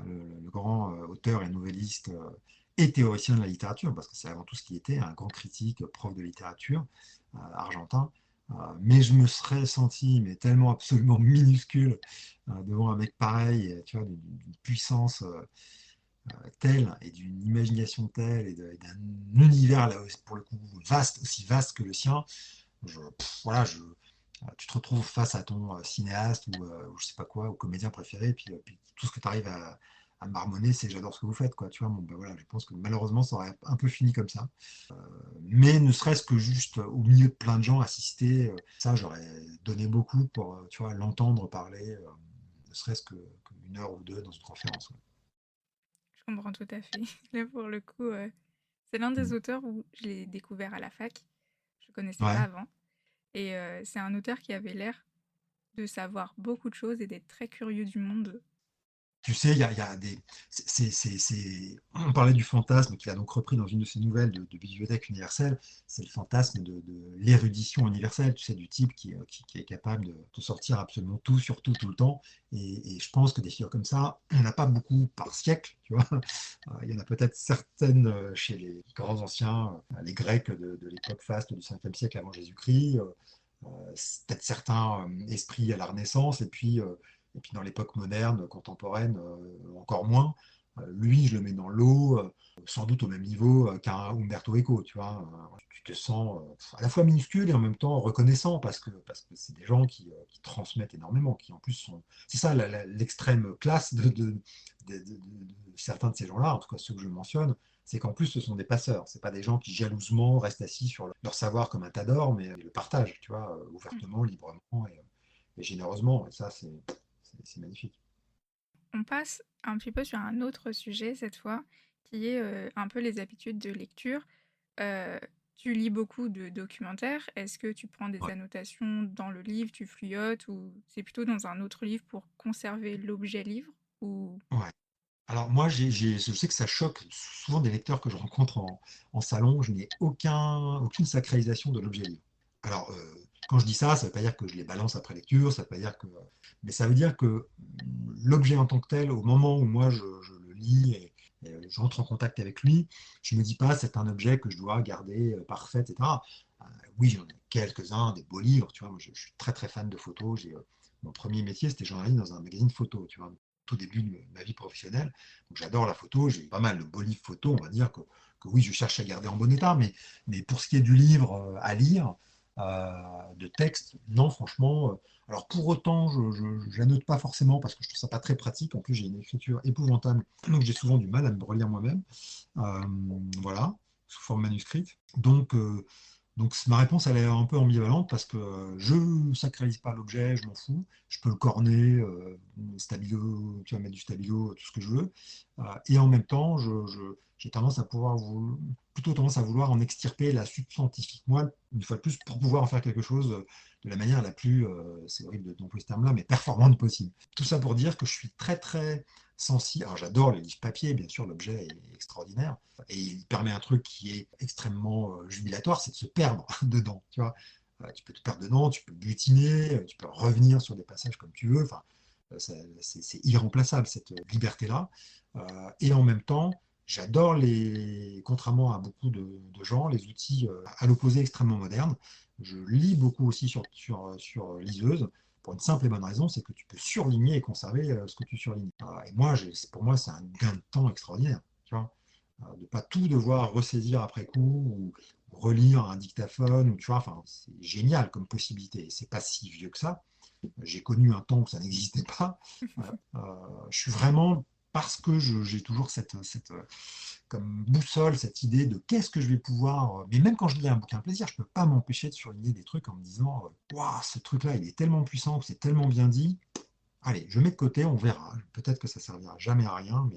le grand auteur et nouvelliste et théoricien de la littérature, parce que c'est avant tout ce qui était un grand critique, prof de littérature argentin. Mais je me serais senti mais tellement absolument minuscule devant un mec pareil, tu vois, d'une puissance telle et d'une imagination telle et d'un univers là, pour le coup vaste, aussi vaste que le sien. Voilà, tu te retrouves face à ton cinéaste ou je sais pas quoi, ou comédien préféré, puis tout ce que tu arrives à marmonner, c'est j'adore ce que vous faites, quoi. Tu vois, bon, ben voilà, je pense que malheureusement, ça aurait un peu fini comme ça. Mais ne serait-ce que juste au milieu de plein de gens assister, ça, j'aurais donné beaucoup pour, tu vois, l'entendre parler, ne serait-ce qu'une heure ou deux dans une conférence. Ouais. Je comprends tout à fait. Là, pour le coup, c'est l'un des Mm. auteurs où je l'ai découvert à la fac. Je le connaissais pas Ouais. avant et c'est un auteur qui avait l'air de savoir beaucoup de choses et d'être très curieux du monde. Tu sais, il y a des. On parlait du fantasme qu'il a donc repris dans une de ses nouvelles de Bibliothèque universelle. C'est le fantasme de l'érudition universelle, tu sais, du type qui est capable de sortir absolument tout sur tout, tout le temps. Et je pense que des figures comme ça, il n'y en a pas beaucoup par siècle, tu vois. Il y en a peut-être certaines chez les grands anciens, les Grecs de l'époque faste du 5e siècle avant Jésus-Christ. Peut-être certains esprits à la Renaissance, et puis dans l'époque moderne, contemporaine, encore moins. Lui, je le mets dans l'eau, sans doute au même niveau qu'un Umberto Eco, tu vois. Tu te sens à la fois minuscule et en même temps reconnaissant, parce que c'est des gens qui transmettent énormément, qui en plus sont... C'est ça l'extrême classe de certains de ces gens-là, en tout cas ceux que je mentionne, c'est qu'en plus ce sont des passeurs. C'est pas des gens qui jalousement restent assis sur leur savoir comme un tas d'or, mais ils le partagent, tu vois, ouvertement, librement et généreusement. Et ça, c'est magnifique. On passe un petit peu sur un autre sujet cette fois, qui est, un peu les habitudes de lecture. Heu, Tu lis beaucoup de documentaires. Est-ce que tu prends des Ouais. annotations dans le livre, tu feuillettes ou c'est plutôt dans un autre livre pour conserver l'objet livre? Ou Ouais. Alors moi, je sais que ça choque souvent des lecteurs que je rencontre en salon. Je n'ai aucune sacralisation de l'objet livre. Alors, quand je dis ça, ça ne veut pas dire que je les balance après lecture, ça veut pas dire que, mais ça veut dire que l'objet en tant que tel, au moment où moi je le lis et j'entre en contact avec lui, je ne me dis pas c'est un objet que je dois garder parfait, etc. Euh, oui, j'en ai quelques-uns, des beaux livres, tu vois. Moi, je suis très très fan de photos. Mon premier métier, c'était journaliste dans un magazine photo, tu vois, tout début de ma vie professionnelle. Donc j'adore la photo, j'ai pas mal de beaux livres photos, on va dire que oui, je cherche à garder en bon état, mais pour ce qui est du livre à lire, de texte, non, franchement. Alors pour autant, je n'annote pas forcément parce que je trouve ça pas très pratique. En plus, j'ai une écriture épouvantable, donc j'ai souvent du mal à me relire moi-même. Euh, voilà, sous forme manuscrite. Donc ma réponse, elle est un peu ambivalente parce que je ne sacralise pas l'objet, je m'en fous. Je peux le corner, stabilo, tu vas mettre du stabilo, tout ce que je veux. Et en même temps, j'ai tendance à plutôt tendance à vouloir en extirper la substantifique moelle, une fois de plus, pour pouvoir en faire quelque chose de la manière la plus, c'est horrible d'employer ce terme-là, mais performante possible. Tout ça pour dire que je suis très très sensible. Alors j'adore les livres papier, bien sûr, l'objet est extraordinaire et il permet un truc qui est extrêmement jubilatoire, c'est de se perdre dedans. Tu vois, tu peux te perdre dedans, tu peux butiner, tu peux revenir sur des passages comme tu veux. Enfin, c'est irremplaçable cette liberté-là. Et en même temps, j'adore contrairement à beaucoup de gens, les outils à l'opposé extrêmement modernes. Je lis beaucoup aussi sur liseuse pour une simple et bonne raison, c'est que tu peux surligner et conserver ce que tu surlignes. Et moi, pour moi, c'est un gain de temps extraordinaire. Tu vois, de ne pas tout devoir ressaisir après coup ou relire un dictaphone. Ou, tu vois, enfin, c'est génial comme possibilité. C'est pas si vieux que ça. J'ai connu un temps où ça n'existait pas. Je suis vraiment, parce que j'ai toujours comme boussole cette idée de qu'est-ce que je vais pouvoir. Mais même quand je lis un bouquin plaisir, je ne peux pas m'empêcher de surligner des trucs en me disant waouh, ce truc-là, il est tellement puissant, c'est tellement bien dit. Allez, je mets de côté, on verra. Peut-être que ça servira jamais à rien,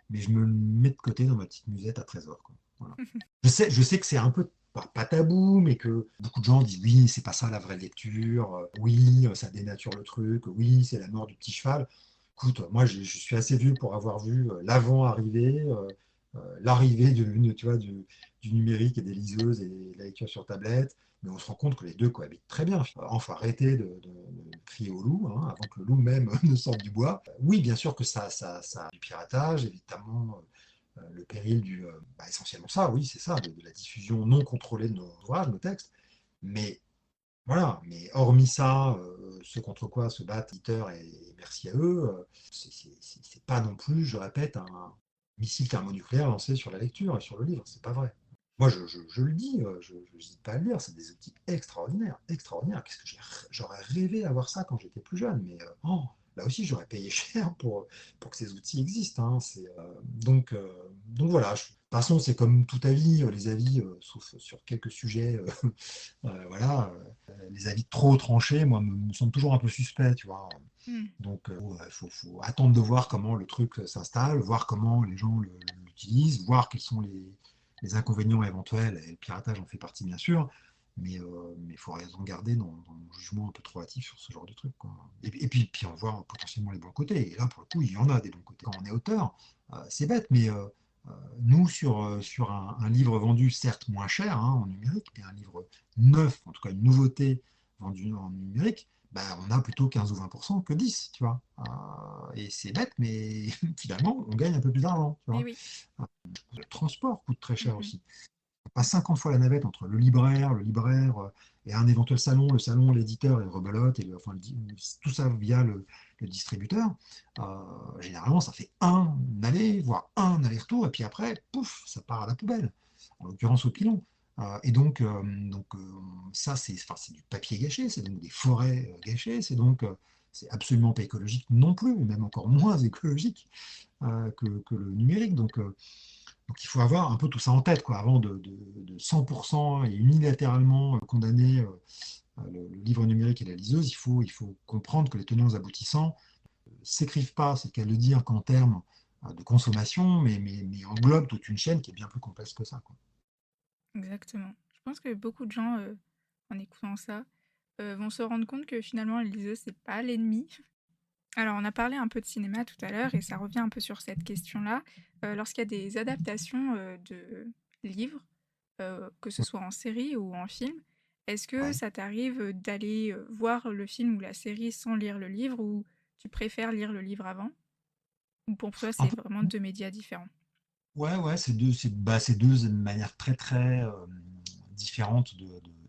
mais je me le mets de côté dans ma petite musette à trésor, quoi. Voilà. Je sais que c'est un peu pas tabou, mais que beaucoup de gens disent oui, c'est pas ça la vraie lecture, oui, ça dénature le truc, oui, c'est la mort du petit cheval. Écoute, moi je suis assez vieux pour avoir vu l'avant arriver, l'arrivée tu vois, du numérique et des liseuses et de la lecture sur tablette, mais on se rend compte que les deux cohabitent très bien. Enfin, arrêter de crier au loup, hein, avant que le loup même ne sorte du bois. Oui, bien sûr que ça a du piratage, évidemment, le péril essentiellement ça, oui, c'est ça, de la diffusion non contrôlée de nos ouvrages, nos textes. Mais voilà, mais hormis ça, ce contre quoi se battent les éditeurs, et merci à eux, c'est pas non plus, je répète, un missile thermonucléaire lancé sur la lecture et sur le livre, c'est pas vrai. Moi, je le dis, je n'hésite pas à le dire, c'est des outils extraordinaires, extraordinaires. Qu'est-ce que j'aurais rêvé d'avoir ça quand j'étais plus jeune, mais là aussi, j'aurais payé cher pour que ces outils existent, hein. Donc voilà, de toute façon, c'est comme toute avis, les avis, sauf sur quelques sujets, voilà, les avis trop tranchés, moi, me semblent toujours un peu suspects, tu vois. Hmm. Donc, faut attendre de voir comment le truc s'installe, voir comment les gens l'utilisent, voir quels sont les inconvénients éventuels. Et le piratage en fait partie, bien sûr, mais il faut raison garder dans mon jugement un peu trop hâtif sur ce genre de truc, quoi. Et puis, on voit potentiellement les bons côtés. Et là, pour le coup, il y en a des bons côtés. Quand on est auteur, c'est bête, mais nous, sur un livre vendu certes moins cher, hein, en numérique, mais un livre neuf, en tout cas une nouveauté vendue en numérique, bah, on a plutôt 15 ou 20% que 10, tu vois. Et c'est bête, mais finalement, on gagne un peu plus d'argent, tu Et vois. oui. Euh, Le transport coûte très cher Mhm. aussi. On passe 50 fois la navette entre le libraire et un éventuel salon, le salon, l'éditeur et le rebelote, enfin, tout ça via le distributeur. Généralement, ça fait un aller, voire un aller-retour, et puis après, pouf, ça part à la poubelle, en l'occurrence au pilon. Donc, ça, enfin, c'est du papier gâché, c'est donc des forêts gâchées, c'est absolument pas écologique non plus, et même encore moins écologique que le numérique. Donc il faut avoir un peu tout ça en tête, quoi, avant de 100% et unilatéralement condamner le livre numérique et la liseuse. Il faut comprendre que les tenants aboutissants ne s'écrivent pas, c'est le cas de le dire, qu'en termes de consommation, mais englobent toute une chaîne qui est bien plus complexe que ça, quoi. Exactement. Je pense que beaucoup de gens, en écoutant ça, vont se rendre compte que finalement, la liseuse, c'est pas l'ennemi. Alors, on a parlé un peu de cinéma tout à l'heure et ça revient un peu sur cette question-là. Lorsqu'il y a des adaptations de livres, que ce soit en série ou en film, est-ce que Ouais. ça t'arrive d'aller voir le film ou la série sans lire le livre ou tu préfères lire le livre avant? Ou pour toi, Un c'est peu, vraiment deux médias différents? ouais, ouais, c'est deux manières très, très différentes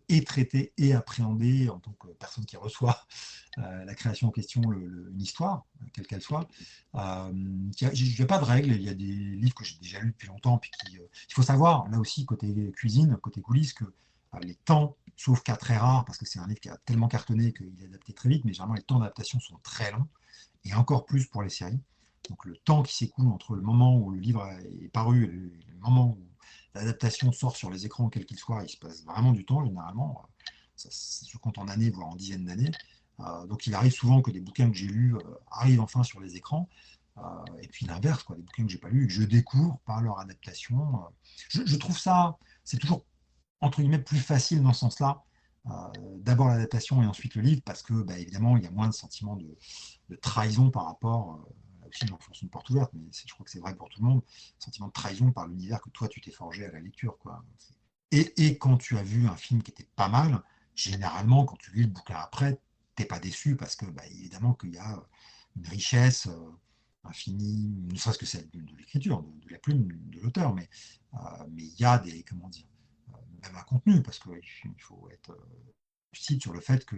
et traiter et appréhender en tant que personne qui reçoit la création en question, une histoire, quelle qu'elle soit. Il n'y a pas de règle, il y a des livres que j'ai déjà lus depuis longtemps, puis il faut savoir, là aussi, côté cuisine, côté coulisses, que les temps, sauf cas très rares, parce que c'est un livre qui a tellement cartonné qu'il est adapté très vite, mais généralement les temps d'adaptation sont très longs, et encore plus pour les séries. Donc le temps qui s'écoule entre le moment où le livre est paru et le moment où l'adaptation sort sur les écrans, quel qu'il soit, il se passe vraiment du temps, généralement. Ça se compte en années, voire en dizaines d'années. Donc il arrive souvent que des bouquins que j'ai lus arrivent enfin sur les écrans. Et puis l'inverse, quoi, des bouquins que j'ai pas lus et que je découvre par leur adaptation. Je trouve ça, c'est toujours entre guillemets plus facile dans ce sens-là. Euh, D'abord l'adaptation et ensuite le livre, parce que bah, évidemment il y a moins de sentiments de trahison par rapport, là aussi j'enfonce une porte ouverte, mais je crois que c'est vrai pour tout le monde, sentiment de trahison par l'univers que toi tu t'es forgé à la lecture, quoi. Et quand tu as vu un film qui était pas mal, généralement quand tu lis le bouquin après, t'es pas déçu parce que bah, évidemment qu'il y a une richesse infinie, ne serait-ce que celle de l'écriture, de la plume de l'auteur, mais il y a des, comment dire, même un contenu, parce qu'il faut être lucide sur le fait que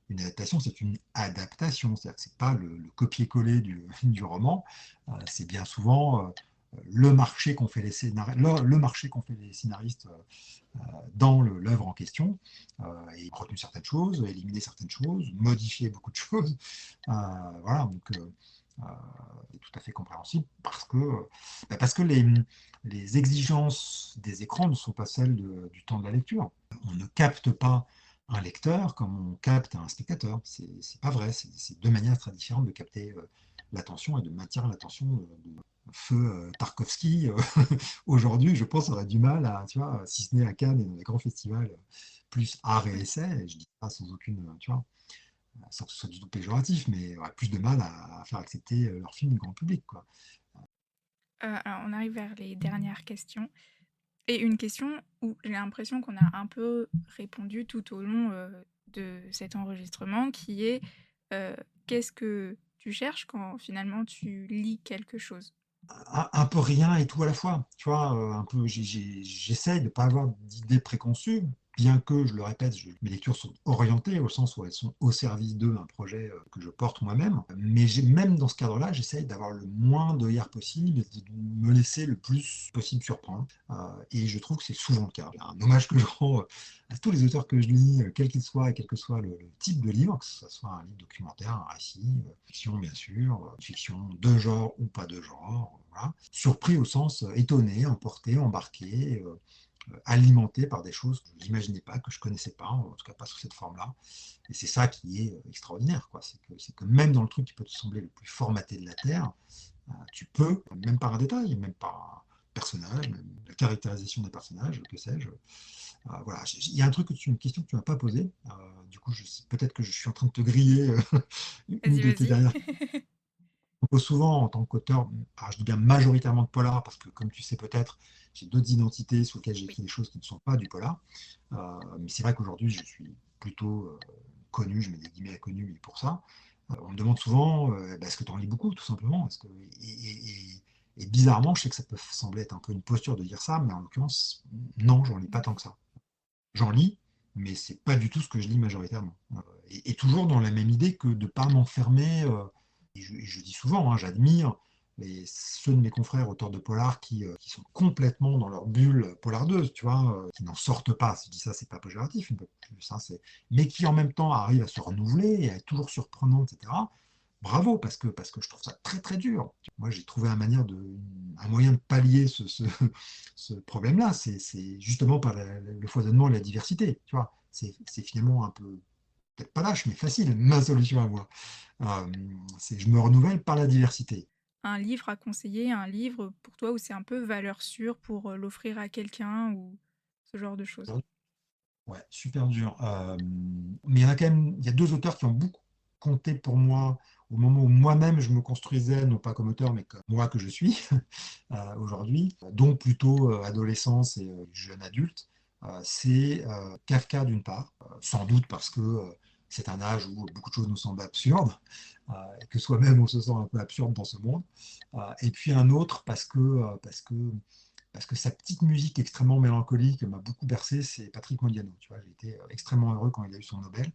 une adaptation, c'est une adaptation, c'est-à-dire que c'est pas le copier-coller du roman, c'est bien souvent le marché qu'ont fait les le marché qu'ont fait les scénaristes dans l'œuvre en question, et retenu certaines choses, éliminer certaines choses, modifier beaucoup de choses. Voilà, donc c'est tout à fait compréhensible parce que les exigences des écrans ne sont pas celles du temps de la lecture. On ne capte pas un lecteur comme on capte un spectateur. C'est pas vrai. C'est deux manières très différentes de capter l'attention et de maintenir l'attention. feu Tarkovsky, aujourd'hui, je pense, aurait du mal à, tu vois, si ce n'est à Cannes et dans les grands festivals plus art et Ouais. essai, et je dis ça sans aucune, tu vois, sans que ce soit du tout péjoratif, mais aurait plus de mal à faire accepter leur film du grand public, quoi. Alors on arrive vers les dernières questions et une question où j'ai l'impression qu'on a un peu répondu tout au long, de cet enregistrement qui est, qu'est-ce que tu cherches quand finalement tu lis quelque chose? Un peu rien et tout à la fois. Tu vois, un peu, j'essaye de ne pas avoir d'idées préconçues, bien que, je le répète, mes lectures sont orientées au sens où elles sont au service d'un projet que je porte moi-même. Mais même dans ce cadre-là, j'essaye d'avoir le moins d'œillères possible et de me laisser le plus possible surprendre. Et je trouve que c'est souvent le cas. Un hommage que je rends à tous les auteurs que je lis, quel qu'ils soient et quel que soit le type de livre, que ce soit un livre documentaire, un récit, fiction bien sûr, fiction de genre ou pas de genre, voilà. Surpris au sens étonné, emporté, embarqué, alimenté par des choses que je n'imaginais pas, que je ne connaissais pas, en tout cas pas sous cette forme-là. Et c'est ça qui est extraordinaire, quoi. C'est que même dans le truc qui peut te sembler le plus formaté de la Terre, tu peux, même par un détail, même par un personnage, même la caractérisation des personnages, que sais-je. Voilà, il y a un truc, une question que tu ne m'as pas posée. Du coup, peut-être que je suis en train de te griller une Vas-y, de tes vas-y. dernières. On pose souvent en tant qu'auteur, alors je dis bien majoritairement de polar, parce que comme tu sais peut-être, j'ai d'autres identités sous lesquelles Oui. j'écris des choses qui ne sont pas du polar. Mais c'est vrai qu'aujourd'hui, je suis plutôt connu, je mets des guillemets à connu pour ça. On me demande souvent, est-ce que tu en lis beaucoup, tout simplement. Et bizarrement, je sais que ça peut sembler être un peu une posture de dire ça, mais en l'occurrence, non, j'en lis pas tant que ça. J'en lis, mais c'est pas du tout ce que je lis majoritairement. Et toujours dans la même idée que de ne pas m'enfermer. Et je dis souvent, hein, j'admire ceux de mes confrères auteurs de polar qui sont complètement dans leur bulle polardeuse, tu vois, qui n'en sortent pas. Si je dis ça, c'est pas péjoratif, une fois de plus, hein, mais qui en même temps arrivent à se renouveler et à être toujours surprenants, etc. Bravo, parce que je trouve ça très très dur. Moi, j'ai trouvé un moyen de pallier ce problème-là, c'est justement par le foisonnement et la diversité. Tu vois, c'est finalement un peu, peut-être pas lâche, mais facile, ma solution à moi. Je me renouvelle par la diversité. Un livre à conseiller, un livre pour toi où c'est un peu valeur sûre pour, l'offrir à quelqu'un ou ce genre de choses? Ouais, super dur. Mais il y en a quand même, il y a deux auteurs qui ont beaucoup compté pour moi au moment où moi-même je me construisais, non pas comme auteur, mais comme moi que je suis aujourd'hui, donc plutôt adolescence et jeune adulte. C'est Kafka d'une part, sans doute parce que c'est un âge où beaucoup de choses nous semblent absurdes, et que soi-même on se sent un peu absurde dans ce monde. Et puis un autre parce que sa petite musique extrêmement mélancolique m'a beaucoup bercé, c'est Patrick Modiano. Tu vois, j'ai été extrêmement heureux quand il a eu son Nobel,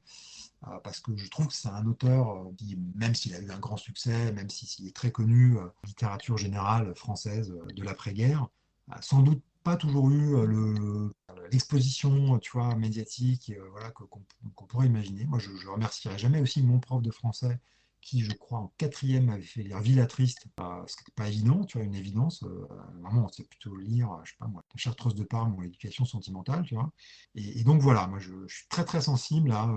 parce que je trouve que c'est un auteur qui, même s'il a eu un grand succès, même s'il est très connu, littérature générale française de l'après-guerre, a sans doute pas toujours eu l'exposition, tu vois, médiatique, voilà, qu'on pourrait imaginer. Moi, je remercierai jamais aussi mon prof de français qui, je crois, en quatrième avait fait lire Villa Triste, ce qui n'était pas évident, tu vois, une évidence. Vraiment, c'est plutôt lire, je sais pas moi, La Chartreuse de Parme ou L'éducation sentimentale, tu vois. Et donc voilà, moi, je suis très très sensible à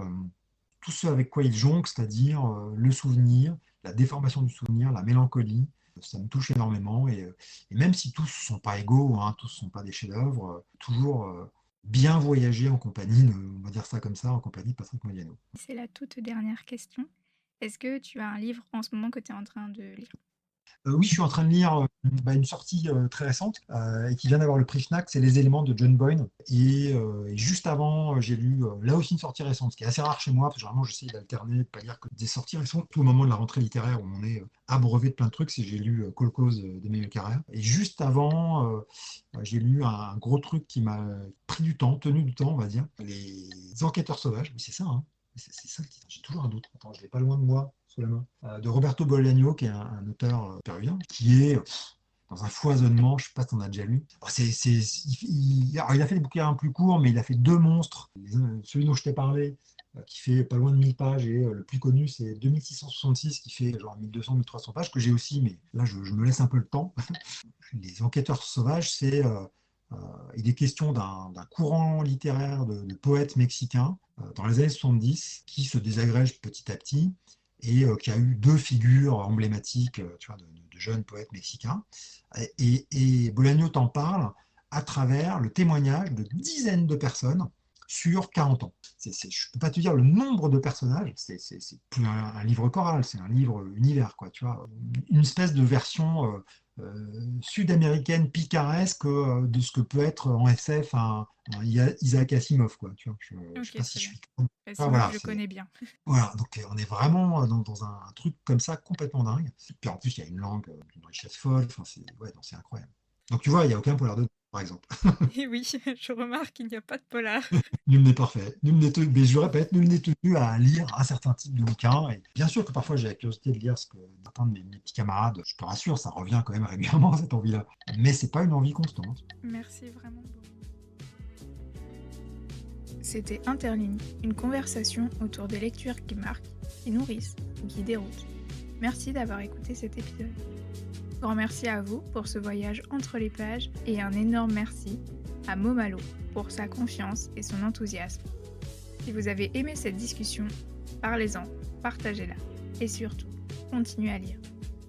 tout ce avec quoi il jongle, c'est-à-dire le souvenir, la déformation du souvenir, la mélancolie. Ça me touche énormément. Et même si tous ne sont pas égaux, hein, tous ne sont pas des chefs-d'œuvre, toujours bien voyager en compagnie, on va dire ça comme ça, en compagnie de Patrick Modiano. C'est la toute dernière question. Est-ce que tu as un livre en ce moment que tu es en train de lire? Oui, je suis en train de lire une sortie très récente et qui vient d'avoir le prix Fnac, c'est Les Éléments de John Boyne. Et juste avant, j'ai lu là aussi une sortie récente, ce qui est assez rare chez moi, parce que généralement j'essaie d'alterner, de ne pas lire que des sorties récentes. Tout au moment de la rentrée littéraire où on est abreuvé de plein de trucs, c'est j'ai lu Kolkhoz d'Emmanuel Carrère. Et juste avant, j'ai lu un gros truc qui m'a pris du temps, tenu du temps, on va dire, Les Enquêteurs Sauvages. Oui, c'est ça, hein. C'est ça le titre. J'ai toujours un doute. Attends, je l'ai pas loin de moi, sous la main. De Roberto Bolaño, qui est un auteur péruvien, qui est dans un foisonnement. Je ne sais pas si tu en as déjà lu. Alors, il a fait des bouquins plus courts, mais il a fait deux monstres. Celui dont je t'ai parlé, qui fait pas loin de 1000 pages, et le plus connu, c'est 2666, qui fait genre 1200-1300 pages, que j'ai aussi, mais là, je me laisse un peu le temps. Les Enquêteurs Sauvages, euh, il est question d'un courant littéraire de poètes mexicains dans les années 70 qui se désagrège petit à petit et qui a eu deux figures emblématiques, tu vois, de jeunes poètes mexicains. Et Bolaño t'en parle à travers le témoignage de dizaines de personnes sur 40 ans. Je ne peux pas te dire le nombre de personnages, c'est plus un livre choral, c'est un livre univers, quoi, tu vois. Une espèce de version sud-américaine picaresque de ce que peut être en SF un Isaac Asimov, quoi, tu vois. Je ne sais Ok, pas si très je bien. suis... Ah, Asimov, voilà, je connais bien. voilà, donc on est vraiment dans un truc comme ça complètement dingue. Puis en plus, il y a une langue d'une richesse folle, enfin, ouais, non, c'est incroyable. Donc tu vois, il n'y a aucun polar de par exemple. Et oui, je remarque qu'il n'y a pas de polar. Nul n'est parfait. Mais je le répète, nul n'est tenu à lire un certain type de bouquin. Et bien sûr que parfois j'ai la curiosité de lire ce que certains de mes petits camarades, je te rassure, ça revient quand même régulièrement cette envie-là. Mais c'est pas une envie constante. Merci vraiment beaucoup. C'était Interligne, une conversation autour des lectures qui marquent, qui nourrissent ou qui déroutent. Merci d'avoir écouté cet épisode. Grand merci à vous pour ce voyage entre les pages et un énorme merci à Momalo pour sa confiance et son enthousiasme. Si vous avez aimé cette discussion, parlez-en, partagez-la et surtout, continuez à lire.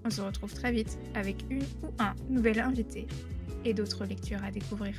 On se retrouve très vite avec une ou un nouvel invité et d'autres lectures à découvrir.